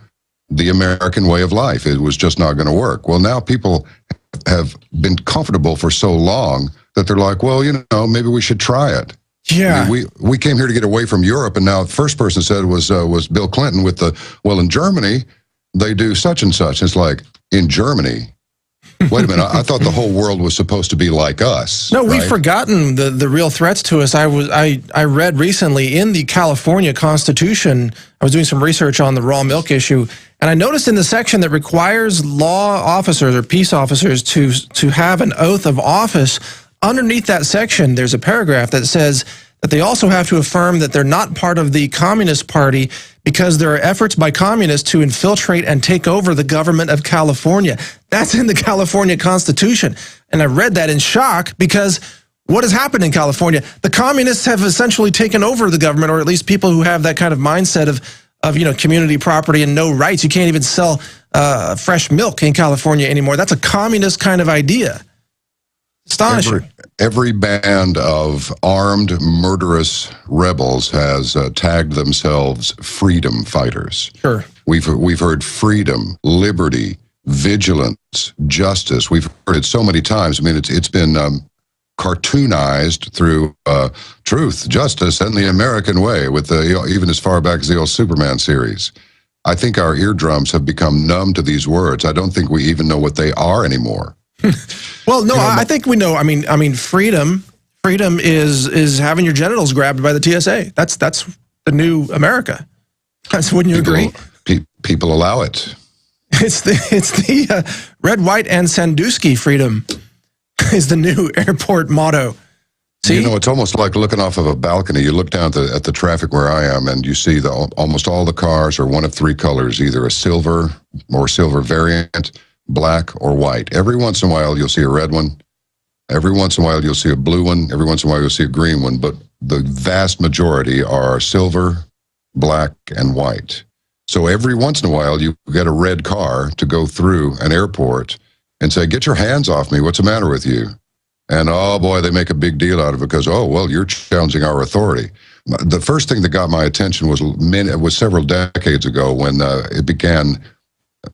the American way of life. It was just not going to work. Well, now people have been comfortable for so long that they're like, well, you know, maybe we should try it. Yeah. I mean, we came here to get away from Europe, and now the first person said was Bill Clinton with well, in Germany, they do such and such. It's like, in Germany? Wait a minute, I thought the whole world was supposed to be like us. No, we've forgotten the real threats to us. I read recently in the California Constitution, I was doing some research on the raw milk issue, and I noticed in the section that requires law officers or peace officers to have an oath of office, underneath that section, there's a paragraph that says that they also have to affirm that they're not part of the Communist Party because there are efforts by communists to infiltrate and take over the government of California. That's in the California Constitution. And I read that in shock because what has happened in California? The communists have essentially taken over the government, or at least people who have that kind of mindset of you know, community property and no rights. You can't even sell fresh milk in California anymore. That's a communist kind of idea. Astonishing. Every band of armed, murderous rebels has tagged themselves freedom fighters. Sure. We've heard freedom, liberty, vigilance, justice. We've heard it so many times. I mean, it's been cartoonized through truth, justice, and the American way, with even as far back as the old Superman series. I think our eardrums have become numb to these words. I don't think we even know what they are anymore. Well, no, I think we know. I mean, freedom is having your genitals grabbed by the TSA. That's the new America. Wouldn't you agree? People allow it. It's the red, white, and Sandusky freedom is the new airport motto. See? You know, it's almost like looking off of a balcony. You look down at the traffic where I am, and you see almost all the cars are one of three colors, either a silver or silver variant, black or white. Every once in a while, you'll see a red one. Every once in a while, you'll see a blue one. Every once in a while, you'll see a green one. But the vast majority are silver, black, and white. So every once in a while, you get a red car to go through an airport and say, "Get your hands off me. What's the matter with you?" And oh boy, they make a big deal out of it because, oh, well, you're challenging our authority. The first thing that got my attention was several decades ago when it began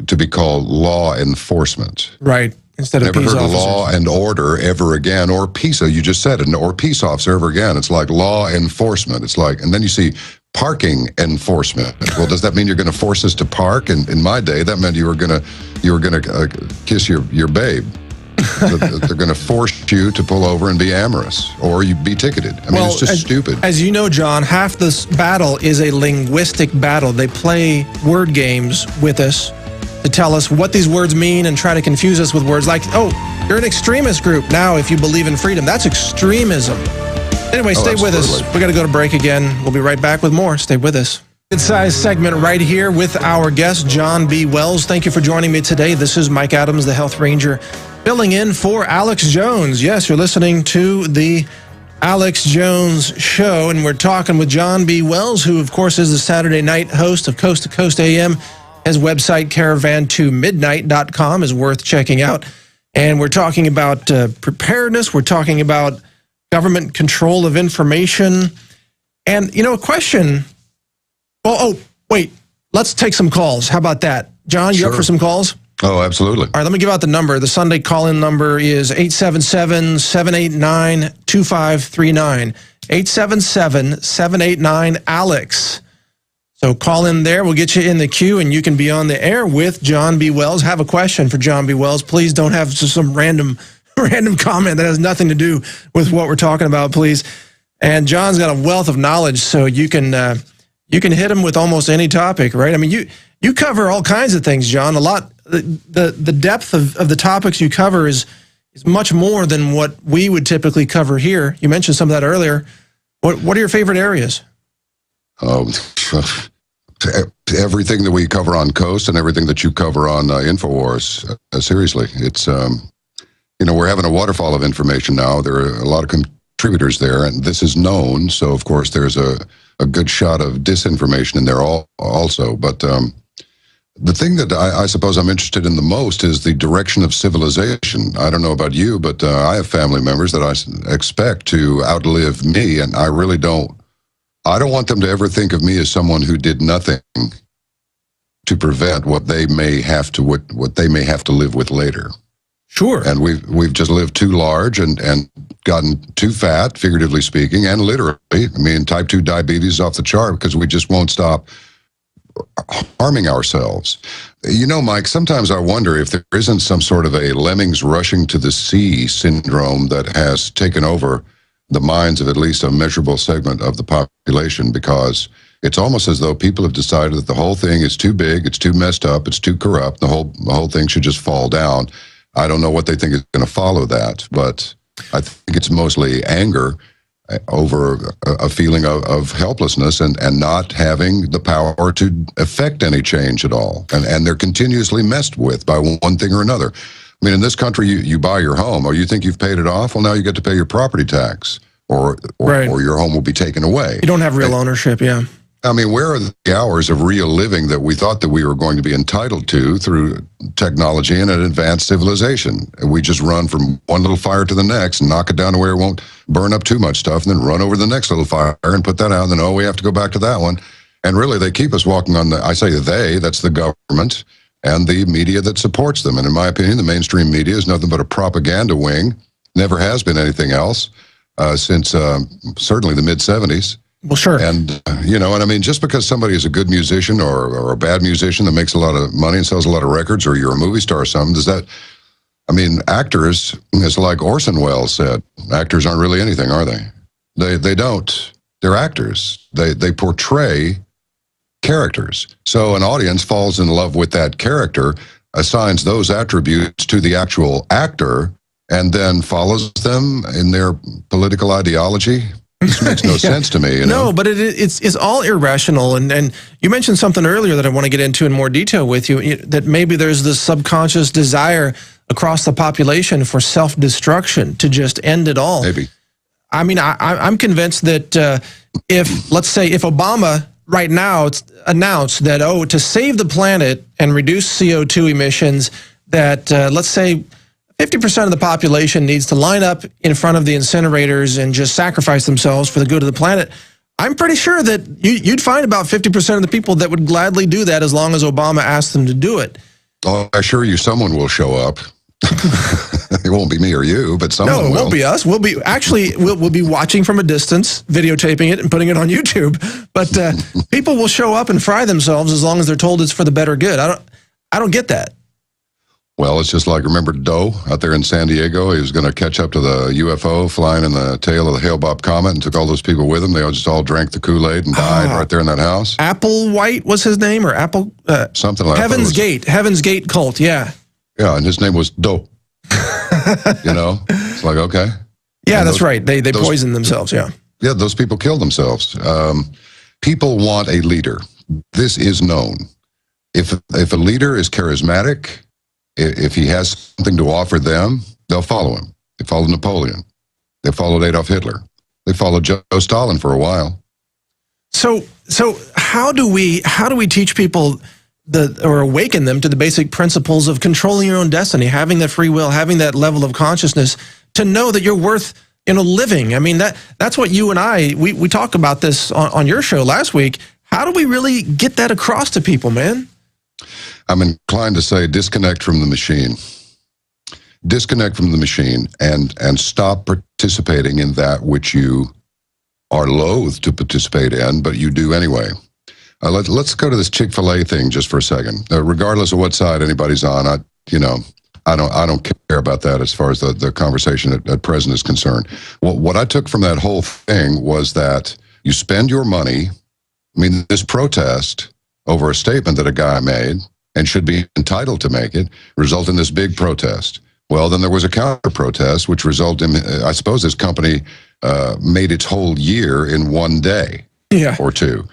to be called law enforcement. Right. Instead of peace officers. Never heard of law and order ever again, or peace. You just said it, or peace officer ever again. It's like law enforcement. It's like, and then you see parking enforcement. Well, does that mean you're going to force us to park? And in my day, that meant you were going to kiss your babe. They're going to force you to pull over and be amorous, or you be ticketed. I mean, it's just stupid. As you know, John, half this battle is a linguistic battle. They play word games with us to tell us what these words mean and try to confuse us with words like, oh, you're an extremist group now if you believe in freedom. That's extremism. Anyway, stay with us. We got to go to break again. We'll be right back with more. Stay with us. Good-sized segment right here with our guest, John B. Wells. Thank you for joining me today. This is Mike Adams, the Health Ranger, filling in for Alex Jones. Yes, you're listening to the Alex Jones Show, and we're talking with John B. Wells, who, of course, is the Saturday night host of Coast to Coast AM. His website, caravan2midnight.com, is worth checking out. And we're talking about preparedness. We're talking about government control of information. And, you know, a question. Oh, wait. Let's take some calls. How about that? John, you up for some calls? Oh, absolutely. All right, let me give out the number. The Sunday call-in number is 877-789-2539. 877-789-ALEX. So call in there. We'll get you in the queue, and you can be on the air with John B. Wells. Have a question for John B. Wells. Please don't have just some random comment that has nothing to do with what we're talking about, please. And John's got a wealth of knowledge, so you can hit him with almost any topic, right? I mean, you cover all kinds of things, John. A lot. The depth of the topics you cover is much more than what we would typically cover here. You mentioned some of that earlier. What are your favorite areas? Everything that we cover on Coast and everything that you cover on Infowars. Seriously, it's we're having a waterfall of information now. There are a lot of contributors there, and this is known. So of course there's a good shot of disinformation in there also. But the thing that I suppose I'm interested in the most is the direction of civilization. I don't know about you, but I have family members that I expect to outlive me, and I really don't. I don't want them to ever think of me as someone who did nothing to prevent what they may have to live with later. Sure. And we've just lived too large and gotten too fat, figuratively speaking, and literally. I mean, type 2 diabetes is off the chart because we just won't stop harming ourselves. You know, Mike, sometimes I wonder if there isn't some sort of a lemmings rushing to the sea syndrome that has taken over the minds of at least a measurable segment of the population, because it's almost as though people have decided that the whole thing is too big, it's too messed up, it's too corrupt, the whole thing should just fall down. I don't know what they think is going to follow that, but I think it's mostly anger over a feeling of helplessness and not having the power to affect any change at all. And they're continuously messed with by one thing or another. I mean, in this country, you buy your home, or you think you've paid it off. Well, now you get to pay your property tax, or your home will be taken away. You don't have real ownership, yeah. I mean, where are the hours of real living that we thought that we were going to be entitled to through technology and an advanced civilization? We just run from one little fire to the next and knock it down to where it won't burn up too much stuff, and then run over the next little fire and put that out, and then, we have to go back to that one. And really, they keep us walking on I say they, that's the government, and the media that supports them. And in my opinion, the mainstream media is nothing but a propaganda wing. Never has been anything else since certainly the mid-'70s. Well, sure. And, and I mean, just because somebody is a good musician or a bad musician that makes a lot of money and sells a lot of records, or you're a movie star or something, does that, I mean, actors, it's like Orson Welles said, actors aren't really anything, are they? They don't. They're actors. They portray characters. So an audience falls in love with that character, assigns those attributes to the actual actor, and then follows them in their political ideology. This makes no sense to me. No, but it's all irrational. And you mentioned something earlier that I want to get into in more detail with you, that maybe there's this subconscious desire across the population for self-destruction, to just end it all. Maybe. I mean, I'm convinced that let's say, if Obama right now announced that, to save the planet and reduce CO2 emissions, that let's say 50% of the population needs to line up in front of the incinerators and just sacrifice themselves for the good of the planet, I'm pretty sure that you'd find about 50% of the people that would gladly do that, as long as Obama asked them to do it. Oh, I assure you someone will show up. It won't be me or you, but someone will. No, it won't be us. We'll be watching from a distance, videotaping it and putting it on YouTube. But people will show up and fry themselves as long as they're told it's for the better good. I don't get that. Well, it's just like, remember Doe out there in San Diego? He was going to catch up to the UFO flying in the tail of the Hale-Bopp comet, and took all those people with him. They all drank the Kool-Aid and died right there in that house. Applewhite was his name, or something like Heaven's Gate. Heaven's Gate cult, yeah. Yeah, and his name was Doe. It's like, okay. Yeah, and that's right. They poisoned themselves, yeah. Yeah, those people killed themselves. People want a leader. This is known. If a leader is charismatic, if he has something to offer them, they'll follow him. They followed Napoleon. They followed Adolf Hitler. They followed Joe Stalin for a while. So how do we teach people or awaken them to the basic principles of controlling your own destiny, having that free will, having that level of consciousness, to know that you're worth living? I mean, that's what you and I, we talked about this on your show last week. How do we really get that across to people, man? I'm inclined to say disconnect from the machine. Disconnect from the machine and stop participating in that which you are loath to participate in, but you do anyway. Let's go to this Chick-fil-A thing just for a second. Regardless of what side anybody's on, I don't care about that as far as the conversation at present is concerned. What I took from that whole thing was that you spend your money. I mean, this protest over a statement that a guy made, and should be entitled to make it, result in this big protest. Well, then there was a counter protest, which resulted in, I suppose this company made its whole year in one day, or two.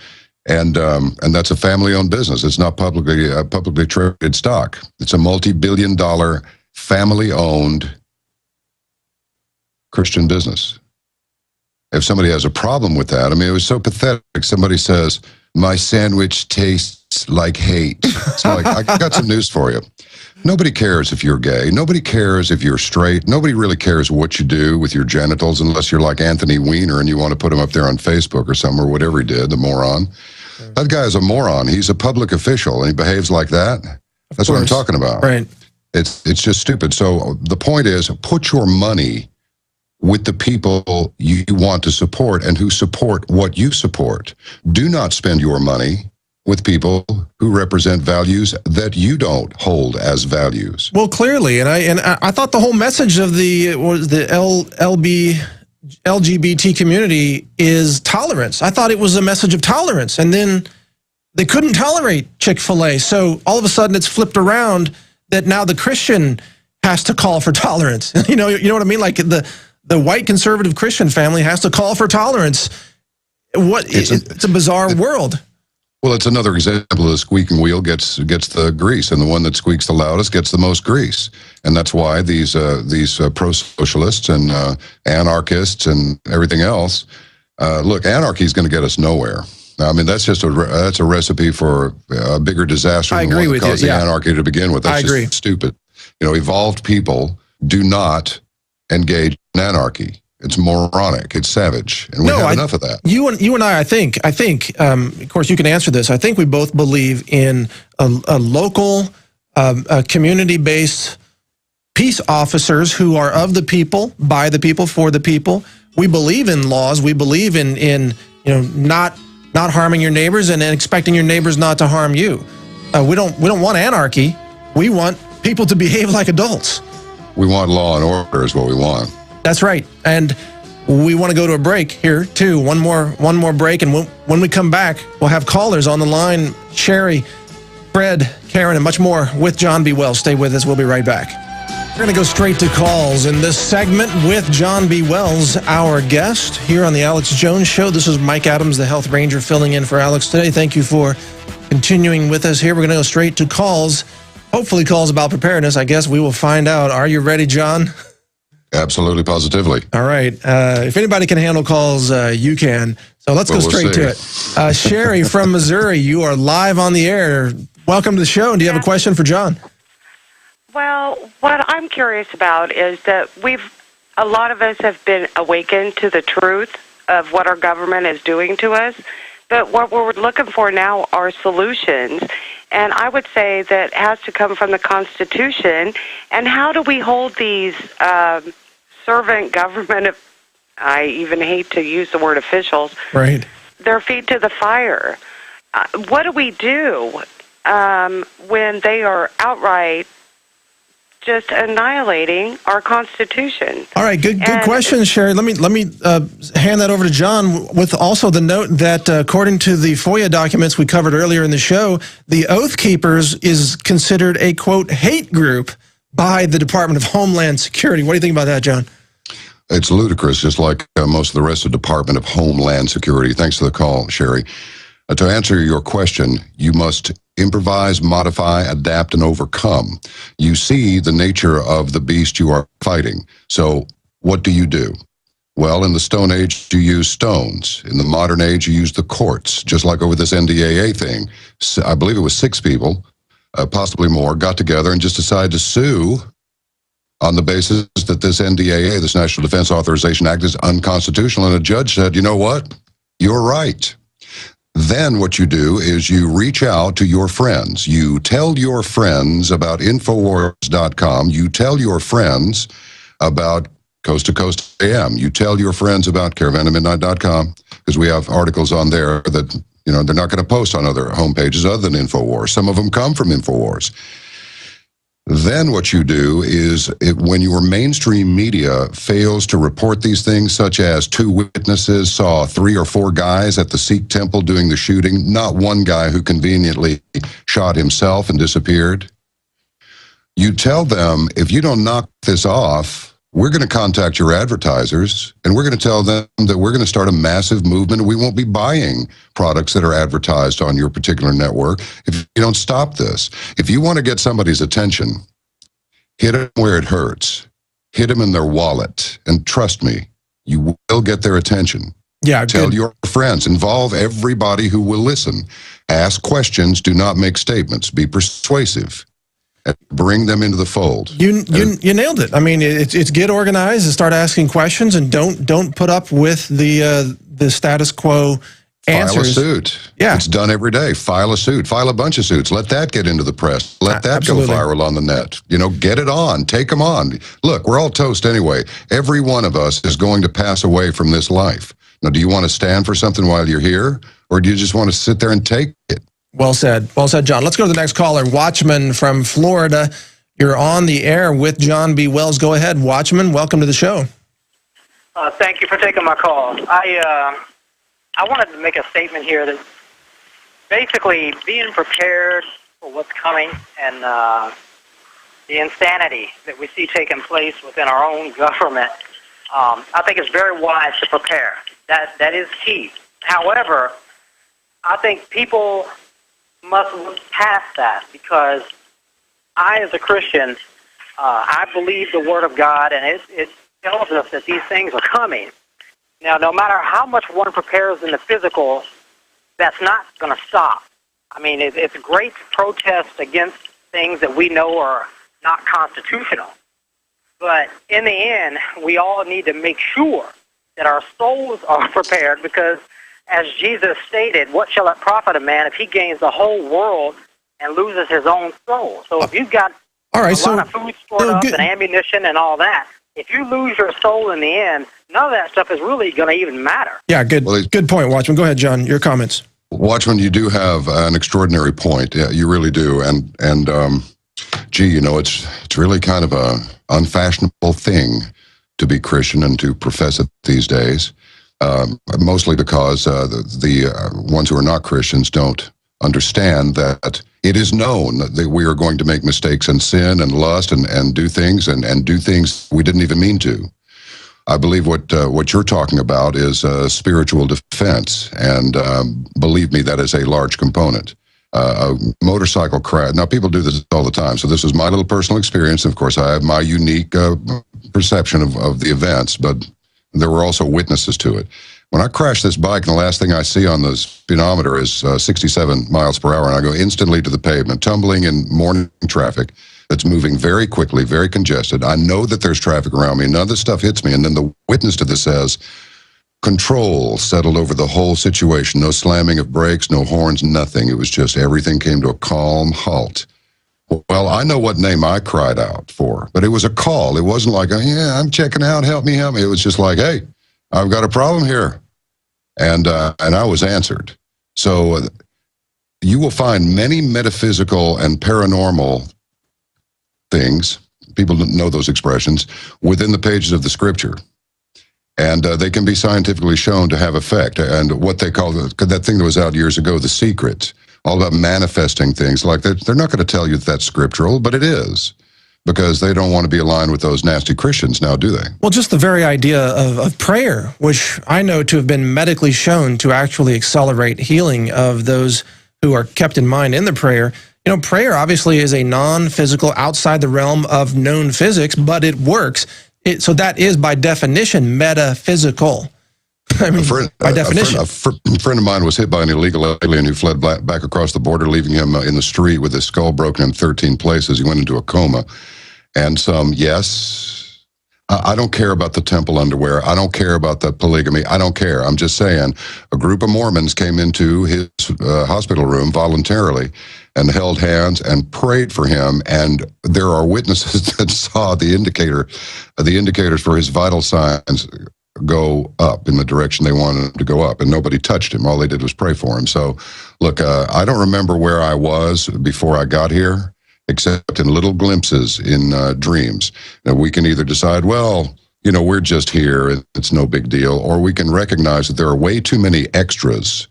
And that's a family-owned business. It's not publicly traded stock. It's a multi-billion-dollar family-owned Christian business. If somebody has a problem with that, I mean, it was so pathetic. Somebody says, "My sandwich tastes like hate." So I got some news for you. Nobody cares if you're gay. Nobody cares if you're straight. Nobody really cares what you do with your genitals, unless you're like Anthony Weiner and you want to put him up there on Facebook or something, or whatever he did, the moron. That guy is a moron. He's a public official, and he behaves like that. That's what I'm talking about. Right. It's just stupid. So the point is, put your money with the people you want to support and who support what you support. Do not spend your money with people who represent values that you don't hold as values. Well, clearly, and I thought the whole message of the LGBT community is tolerance. I thought it was a message of tolerance, and then they couldn't tolerate Chick-fil-A. So all of a sudden, it's flipped around that now the Christian has to call for tolerance. You know what I mean? Like the white conservative Christian family has to call for tolerance. It's a bizarre world. Well, it's another example of the squeaking wheel gets the grease, and the one that squeaks the loudest gets the most grease. And that's why these pro-socialists and anarchists and everything else, look, anarchy is going to get us nowhere. I mean, that's a recipe for a bigger disaster than the one that caused the anarchy to begin with. That's just stupid. Evolved people do not engage in anarchy. It's moronic. It's savage, and we have enough of that. You and I think. Of course, you can answer this. I think we both believe in a local community-based peace officers who are of the people, by the people, for the people. We believe in laws. We believe in not harming your neighbors and expecting your neighbors not to harm you. We don't want anarchy. We want people to behave like adults. We want law and order is what we want. That's right. And we want to go to a break here too. One more break, and when we come back, we'll have callers on the line. Sherry, Fred, Karen, and much more with John B. Wells. Stay with us. We'll be right back. We're going to go straight to calls in this segment with John B. Wells, our guest here on the Alex Jones Show. This is Mike Adams, the Health Ranger, filling in for Alex today. Thank you for continuing with us here. We're going to go straight to calls. Hopefully calls about preparedness. I guess we will find out. Are you ready, John? Absolutely, positively. All right. If anybody can handle calls, you can. So let's go straight to it. Sherry from Missouri, you are live on the air. Welcome to the show. Do you have a question for John? Well, what I'm curious about is that a lot of us have been awakened to the truth of what our government is doing to us, but what we're looking for now are solutions, and I would say that has to come from the Constitution. And how do we hold these servant government, I even hate to use the word officials, right, their feet to the fire? What do we do when they are outright just annihilating our Constitution? All right, good question, Sherry. Let me hand that over to John with also the note that according to the FOIA documents we covered earlier in the show, the Oath Keepers is considered a, quote, hate group by the Department of Homeland Security. What do you think about that, John? It's ludicrous, just like most of the rest of the Department of Homeland Security. Thanks for the call, Sherry. To answer your question, you must improvise, modify, adapt, and overcome. You see the nature of the beast you are fighting. So what do? Well, in the Stone Age, you use stones. In the modern age, you use the courts, just like over this NDAA thing. I believe it was 6 people, possibly more, got together and just decided to sue on the basis that this NDAA, this National Defense Authorization Act, is unconstitutional. And a judge said, you know what? You're right. Then what you do is you reach out to your friends. You tell your friends about Infowars.com. You tell your friends about Coast to Coast AM. You tell your friends about caravanofmidnight.com, because we have articles on there that, they're not going to post on other homepages other than Infowars. Some of them come from Infowars. Then what you do is when your mainstream media fails to report these things, such as 2 witnesses saw 3 or 4 guys at the Sikh temple doing the shooting, not one guy who conveniently shot himself and disappeared, you tell them, if you don't knock this off, we're going to contact your advertisers and we're going to tell them that we're going to start a massive movement. We won't be buying products that are advertised on your particular network if you don't stop this. If you want to get somebody's attention, hit them where it hurts. Hit them in their wallet. And trust me, you will get their attention. Yeah. Tell your friends. Involve everybody who will listen. Ask questions. Do not make statements. Be persuasive. And bring them into the fold. You nailed it. I mean, it's get organized and start asking questions, and don't put up with the status quo answers. File a suit. Yeah. It's done every day. File a suit. File a bunch of suits. Let that get into the press. Let that go viral on the net. Get it on. Take them on. Look, we're all toast anyway. Every one of us is going to pass away from this life. Now, do you want to stand for something while you're here, or do you just want to sit there and take it? Well said. Well said, John. Let's go to the next caller, Watchman from Florida. You're on the air with John B. Wells. Go ahead, Watchman. Welcome to the show. Thank you for taking my call. I wanted to make a statement here that basically being prepared for what's coming and the insanity that we see taking place within our own government, I think it's very wise to prepare. That is key. However, I think people must look past that, because I, as a Christian, I believe the Word of God, and it tells us that these things are coming. Now, no matter how much one prepares in the physical, that's not going to stop. I mean, it's great to protest against things that we know are not constitutional. But in the end, we all need to make sure that our souls are prepared, because as Jesus stated, what shall it profit a man if he gains the whole world and loses his own soul. So if you've got All right, a lot of food stored up and ammunition and all that, if you lose your soul in the end, none of that stuff is really going to even matter. Yeah, good point, Watchman. Go ahead, John, your comments. Watchman, you do have an extraordinary point. Yeah, you really do. And gee, you know, it's really kind of a unfashionable thing to be Christian and to profess it these days, mostly because the ones who are not Christians don't understand that it is known that we are going to make mistakes and sin and lust and do things and do things we didn't even mean to. I believe what you're talking about is spiritual defense, and believe me, that is a large component. A motorcycle crash. Now, people do this all the time, so this is my little personal experience. Of course, I have my unique perception of the events, but there were also witnesses to it. When I crash this bike, and the last thing I see on the speedometer is 67 miles per hour, and I go instantly to the pavement, tumbling in morning traffic that's moving very quickly, very congested. I know that there's traffic around me. None of this stuff hits me, and then the witness to this says, control settled over the whole situation. No slamming of brakes, no horns, nothing. It was just everything came to a calm halt. Well, I know what name I cried out for, but it was a call. It wasn't like, oh, yeah, I'm checking out, help me, help me. It was just like, hey, I've got a problem here. And I was answered. So you will find many metaphysical and paranormal things, people know those expressions, within the pages of the scripture. And they can be scientifically shown to have effect. And what they call that thing that was out years ago, The Secret, all about manifesting things. Like they're not going to tell you that that's scriptural, but it is, because they don't want to be aligned with those nasty Christians now, do they? Well, just the very idea of prayer, which I know to have been medically shown to actually accelerate healing of those who are kept in mind in the prayer. You know, prayer obviously is a non-physical, outside the realm of known physics, but it works. So that is, by definition, metaphysical. I mean, by definition. A friend of mine was hit by an illegal alien who fled back across the border, leaving him in the street with his skull broken in 13 places. He went into a coma. And yes, I don't care about the temple underwear. I don't care about the polygamy. I don't care. I'm just saying, a group of Mormons came into his hospital room voluntarily and held hands and prayed for him. And there are witnesses that saw the indicators for his vital signs go up in the direction they wanted him to go up, and nobody touched him. All they did was pray for him. So, look, I don't remember where I was before I got here, except in little glimpses in dreams. Now, we can either decide, well, you know, we're just here, it's no big deal, or we can recognize that there are way too many extras,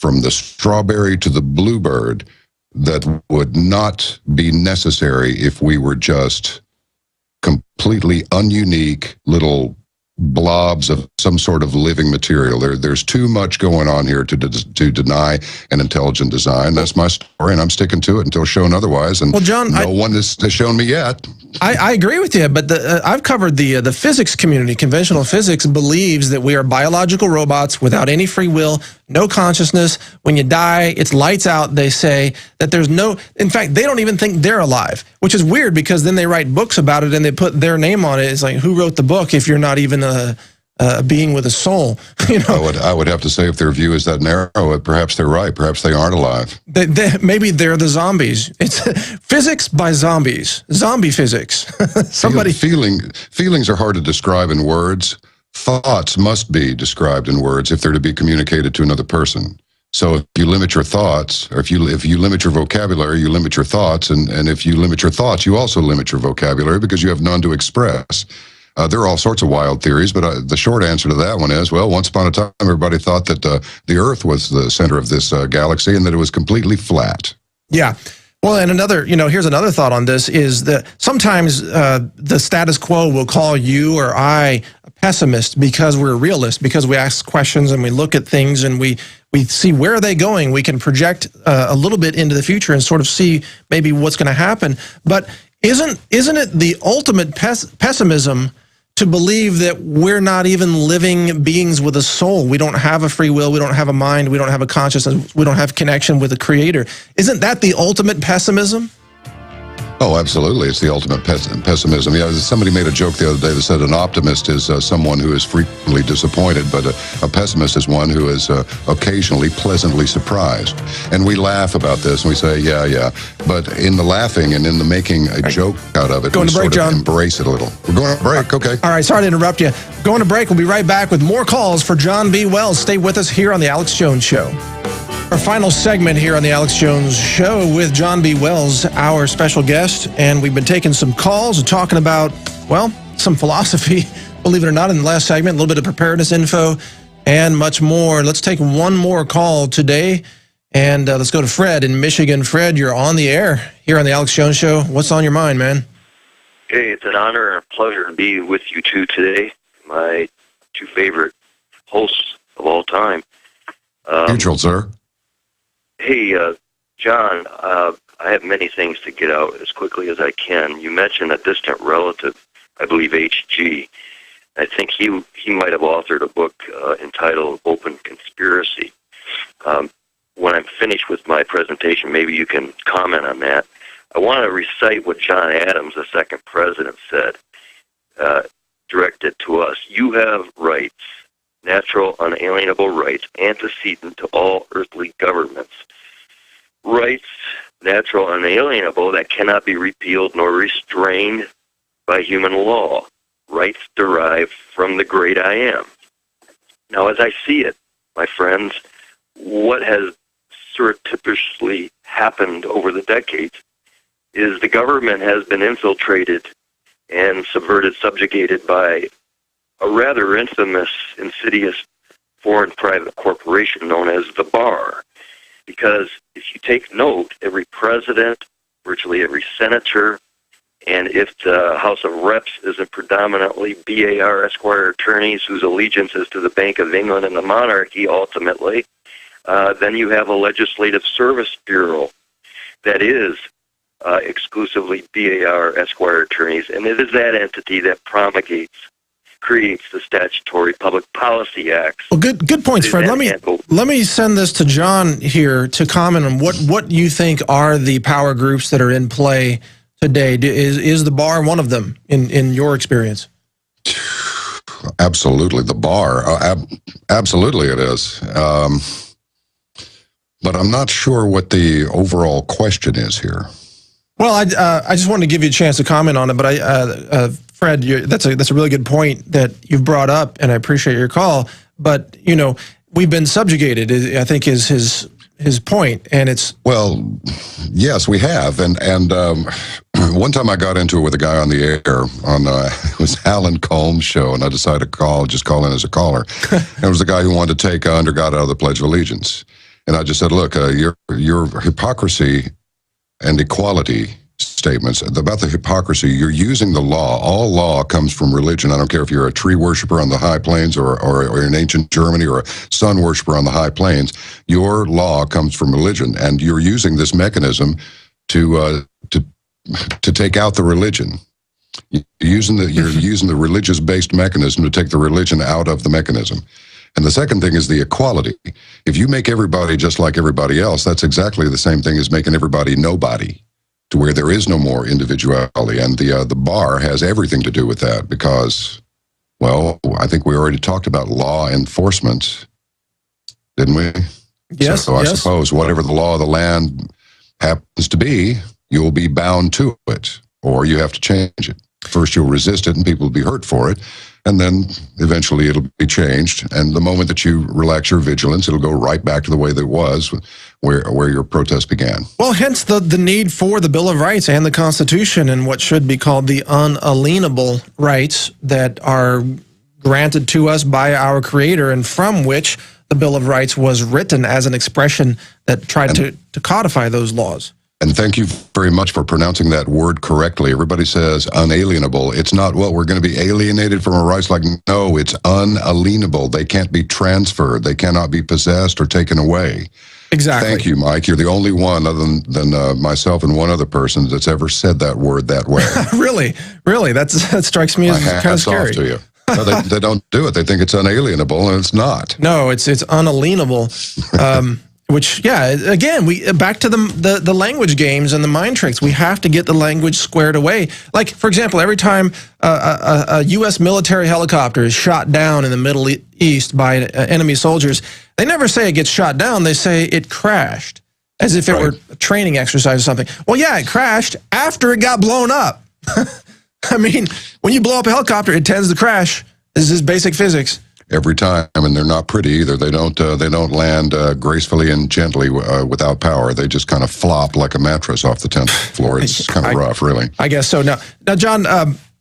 from the strawberry to the bluebird, that would not be necessary if we were just completely ununique little blobs of some sort of living material. There's too much going on here to deny an intelligent design. That's my story, and I'm sticking to it until shown otherwise. And well, John, no one has shown me yet. I agree with you, but I've covered the physics community. Conventional physics believes that we are biological robots without any free will, no consciousness. When you die, it's lights out. They say that there's no, in fact, they don't even think they're alive, which is weird, because then they write books about it and they put their name on it. It's like, who wrote the book if you're not even a being with a soul? You know, I would have to say, if their view is that narrow, perhaps they're right. Perhaps they aren't alive. Maybe they're the zombies. It's physics by zombies. Zombie physics. Feelings are hard to describe in words. Thoughts must be described in words if they're to be communicated to another person. So if you limit your thoughts, or if you limit your vocabulary, you limit your thoughts, and if you limit your thoughts, you also limit your vocabulary, because you have none to express. There are all sorts of wild theories, but the short answer to that one is, well, once upon a time, everybody thought that the Earth was the center of this galaxy and that it was completely flat. Yeah. Well, and another, here's another thought on this, is that sometimes the status quo will call you or I a pessimist because we're a realist, because we ask questions and we look at things and we see where are they going. We can project a little bit into the future and sort of see maybe what's going to happen. But isn't it the ultimate pessimism to believe that we're not even living beings with a soul? We don't have a free will, we don't have a mind, we don't have a consciousness, we don't have connection with the Creator. Isn't that the ultimate pessimism? Oh, absolutely. It's the ultimate pessimism. Yeah, somebody made a joke the other day that said an optimist is someone who is frequently disappointed, but a pessimist is one who is occasionally pleasantly surprised. And we laugh about this, and we say, yeah. But in the laughing and in the making a joke out of it, Going to break, John. Embrace it a little. We're going to break, okay. All right, sorry to interrupt you. Going to break. We'll be right back with more calls for John B. Wells. Stay with us here on The Alex Jones Show. Our final segment here on The Alex Jones Show with John B. Wells, our special guest. And we've been taking some calls and talking about, well, some philosophy, believe it or not, in the last segment, a little bit of preparedness info and much more. Let's take one more call today. And let's go to Fred in Michigan. Fred, you're on the air here on The Alex Jones Show. What's on your mind, man? Hey, it's an honor and a pleasure to be with you two today, my two favorite hosts of all time. Mutual, sir. Hey, John, I have many things to get out as quickly as I can. You mentioned a distant relative, I believe H.G. I think he might have authored a book entitled Open Conspiracy. When I'm finished with my presentation, maybe you can comment on that. I want to recite what John Adams, the second president, said, directed to us. You have rights, natural, unalienable rights, antecedent to all earthly governments. Rights, natural, unalienable, that cannot be repealed nor restrained by human law. Rights derived from the great I am. Now, as I see it, my friends, what has surreptitiously happened over the decades is the government has been infiltrated and subverted, subjugated by a rather infamous, insidious foreign private corporation known as the Bar. Because if you take note, every president, virtually every senator, and if the House of Reps isn't predominantly BAR Esquire attorneys whose allegiance is to the Bank of England and the monarchy ultimately, then you have a Legislative Service Bureau that is exclusively BAR Esquire attorneys, and it is that entity that creates the statutory public policy acts. Well, good points, Fred. Let me send this to John here to comment on what you think are the power groups that are in play today. Is the Bar one of them in your experience? Absolutely, the Bar. Absolutely, it is. But I'm not sure what the overall question is here. Well, I just wanted to give you a chance to comment on it, but Fred, that's a really good point that you've brought up, and I appreciate your call. But we've been subjugated, I think, is his point, and it's yes, we have, and one time I got into it with a guy on the air on it was Alan Colmes' show, and I decided to just call in as a caller. And it was the guy who wanted to take under God out of the Pledge of Allegiance, and I just said, look, your hypocrisy and equality statements about the hypocrisy, you're using the law. All law comes from religion. I don't care if you're a tree worshiper on the high plains or in ancient Germany or a sun worshiper on the high plains. Your law comes from religion, and you're using this mechanism to take out the religion. You're using the religious-based mechanism to take the religion out of the mechanism. And the second thing is the equality. If you make everybody just like everybody else, that's exactly the same thing as making everybody nobody, to where there is no more individuality. And the Bar has everything to do with that because, well, I think we already talked about law enforcement, didn't we? Yes. So I suppose whatever the law of the land happens to be, you'll be bound to it, or you have to change it. First, you'll resist it and people will be hurt for it. And then eventually it'll be changed. And the moment that you relax your vigilance, it'll go right back to the way that it was where your protest began. Well, hence the need for the Bill of Rights and the Constitution and what should be called the unalienable rights that are granted to us by our Creator and from which the Bill of Rights was written as an expression that tried to codify those laws. And thank you very much for pronouncing that word correctly. Everybody says unalienable. It's not, well, we're going to be alienated from our rights. Like, no, it's unalienable. They can't be transferred. They cannot be possessed or taken away. Exactly. Thank you, Mike. You're the only one other than myself and one other person that's ever said that word that way. Really? That strikes me as kind of scary. Off to you. No, they don't do it. They think it's unalienable, and it's not. No, it's unalienable. Which, yeah, again, we back to the language games and the mind tricks. We have to get the language squared away. Like, for example, every time a U.S. military helicopter is shot down in the Middle East by enemy soldiers, they never say it gets shot down. They say it crashed, as if it were a training exercise or something. Well, yeah, it crashed after it got blown up. I mean, when you blow up a helicopter, it tends to crash. This is basic physics. Every time, and they're not pretty either. They don't land gracefully and gently without power. They just kind of flop like a mattress off the 10th floor. It's kind of rough, really. I guess so. Now, John,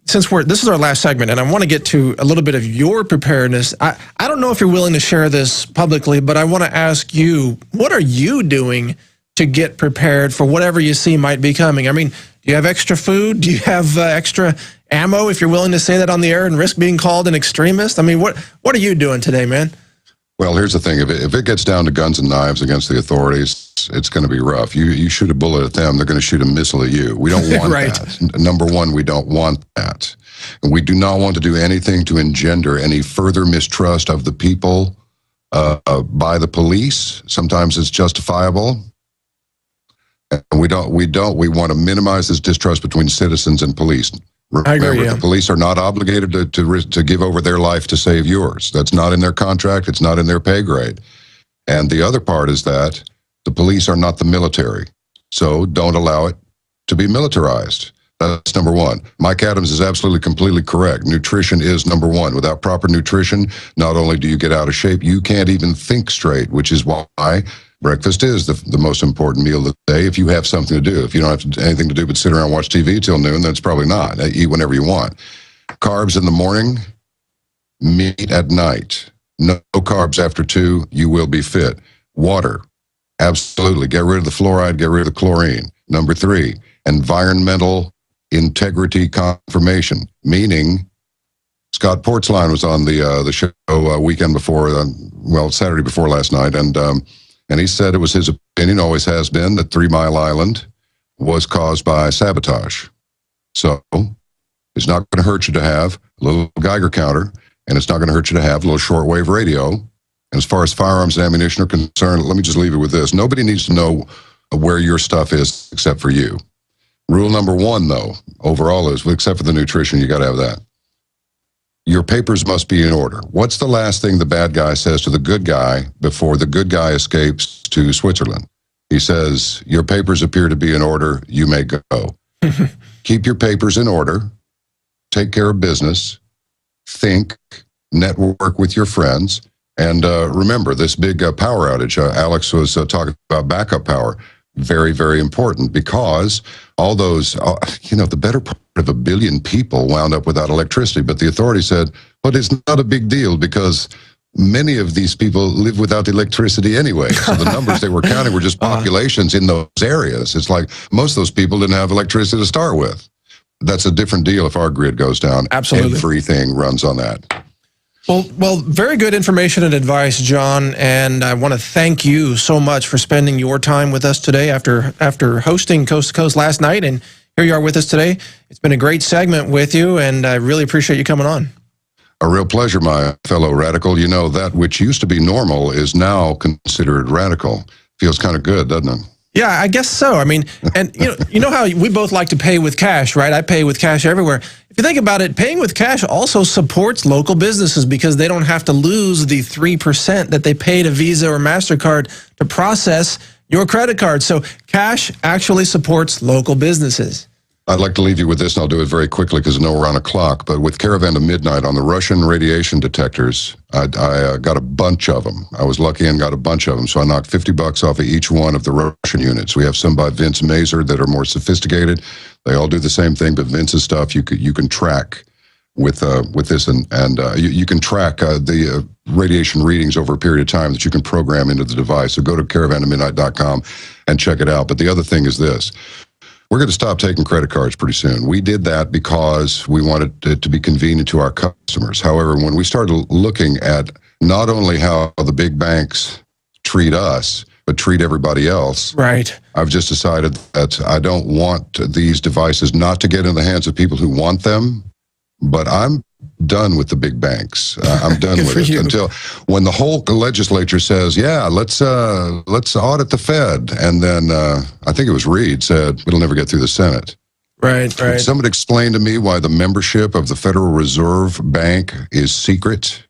since this is our last segment, and I want to get to a little bit of your preparedness. I don't know if you're willing to share this publicly, but I want to ask you, what are you doing to get prepared for whatever you see might be coming? I mean, do you have extra food? Do you have extra ammo, if you're willing to say that on the air and risk being called an extremist? I mean, what are you doing today, man? Well, here's the thing. If it gets down to guns and knives against the authorities, it's going to be rough. You shoot a bullet at them, they're going to shoot a missile at you. We don't want that. Number one, we don't want that. And we do not want to do anything to engender any further mistrust of the people by the police. Sometimes it's justifiable. And we want to minimize this distrust between citizens and police. Remember, the police are not obligated to give over their life to save yours. That's not in their contract. It's not in their pay grade. And the other part is that the police are not the military. So don't allow it to be militarized. That's number one. Mike Adams is absolutely, completely correct. Nutrition is number one. Without proper nutrition, not only do you get out of shape, you can't even think straight, which is why breakfast is the most important meal of the day. If you have something to do, if you don't have anything to do but sit around and watch TV till noon, then it's probably not. Eat whenever you want. Carbs in the morning, meat at night. No carbs after 2, you will be fit. Water, absolutely. Get rid of the fluoride, get rid of the chlorine. Number 3, environmental integrity confirmation, meaning Scott Portzline was on the show weekend before, Saturday before last night, and he said it was his opinion, always has been, that 3 Mile Island was caused by sabotage. So it's not going to hurt you to have a little Geiger counter, and it's not going to hurt you to have a little shortwave radio. And as far as firearms and ammunition are concerned, let me just leave it with this. Nobody needs to know where your stuff is except for you. Rule number 1, though, overall is, except for the nutrition, you got to have that. Your papers must be in order. What's the last thing the bad guy says to the good guy before the good guy escapes to Switzerland? He says, your papers appear to be in order. You may go. Keep your papers in order. Take care of business. Think. Network with your friends. And remember, this big power outage, Alex was talking about backup power. Very, very important, because all those, the better part of 1 billion people wound up without electricity. But the authorities said, well, it's not a big deal because many of these people live without electricity anyway. So the numbers they were counting were just populations in those areas. It's like most of those people didn't have electricity to start with. That's a different deal if our grid goes down. Absolutely. Everything runs on that. Well, very good information and advice, John, and I want to thank you so much for spending your time with us today after hosting Coast to Coast last night, and here you are with us today. It's been a great segment with you, and I really appreciate you coming on. A real pleasure, my fellow radical. You know, that which used to be normal is now considered radical. Feels kind of good, doesn't it? Yeah, I guess so. I mean, and you know how we both like to pay with cash, right? I pay with cash everywhere. If you think about it, paying with cash also supports local businesses because they don't have to lose the 3% that they pay to Visa or MasterCard to process your credit card. So cash actually supports local businesses. I'd like to leave you with this, and I'll do it very quickly because I know we're on a clock. But with Caravan to Midnight on the Russian radiation detectors, I got a bunch of them. I was lucky and got a bunch of them. So I knocked $50 off of each one of the Russian units. We have some by Vince Mazer that are more sophisticated. They all do the same thing, but Vince's stuff you can track with this, and you can track the radiation readings over a period of time that you can program into the device. So go to caravantomidnight.com and check it out. But the other thing is this. We're going to stop taking credit cards pretty soon. We did that because we wanted it to be convenient to our customers. However, when we started looking at not only how the big banks treat us, but treat everybody else, right? I've just decided that I don't want these devices not to get in the hands of people who want them, but I'm done with the big banks. I'm done Good with for it you. until when the whole legislature says, "Yeah, let's audit the Fed," and then I think it was Reid said it'll never get through the Senate. Right. Could somebody explain to me why the membership of the Federal Reserve Bank is secret?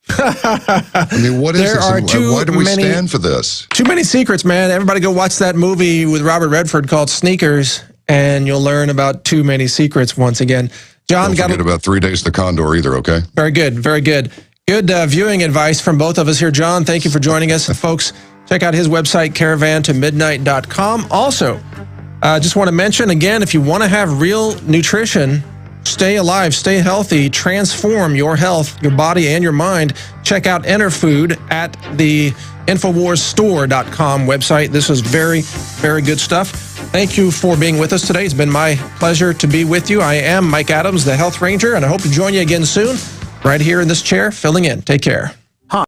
I mean, what is There this? are And why do we stand for this? Too many secrets, man. Everybody go watch that movie with Robert Redford called Sneakers, and you'll learn about too many secrets once again. John, Don't forget about 3 Days to the Condor either, okay? Very good, very good. Good viewing advice from both of us here. John, thank you for joining us. Folks, check out his website, caravantomidnight.com. Also, just want to mention, again, if you want to have real nutrition, stay alive, stay healthy, transform your health, your body, and your mind, check out Enterfood at the InfoWarsStore.com website. This is very, very good stuff. Thank you for being with us today. It's been my pleasure to be with you. I am Mike Adams, the Health Ranger, and I hope to join you again soon, right here in this chair, filling in. Take care.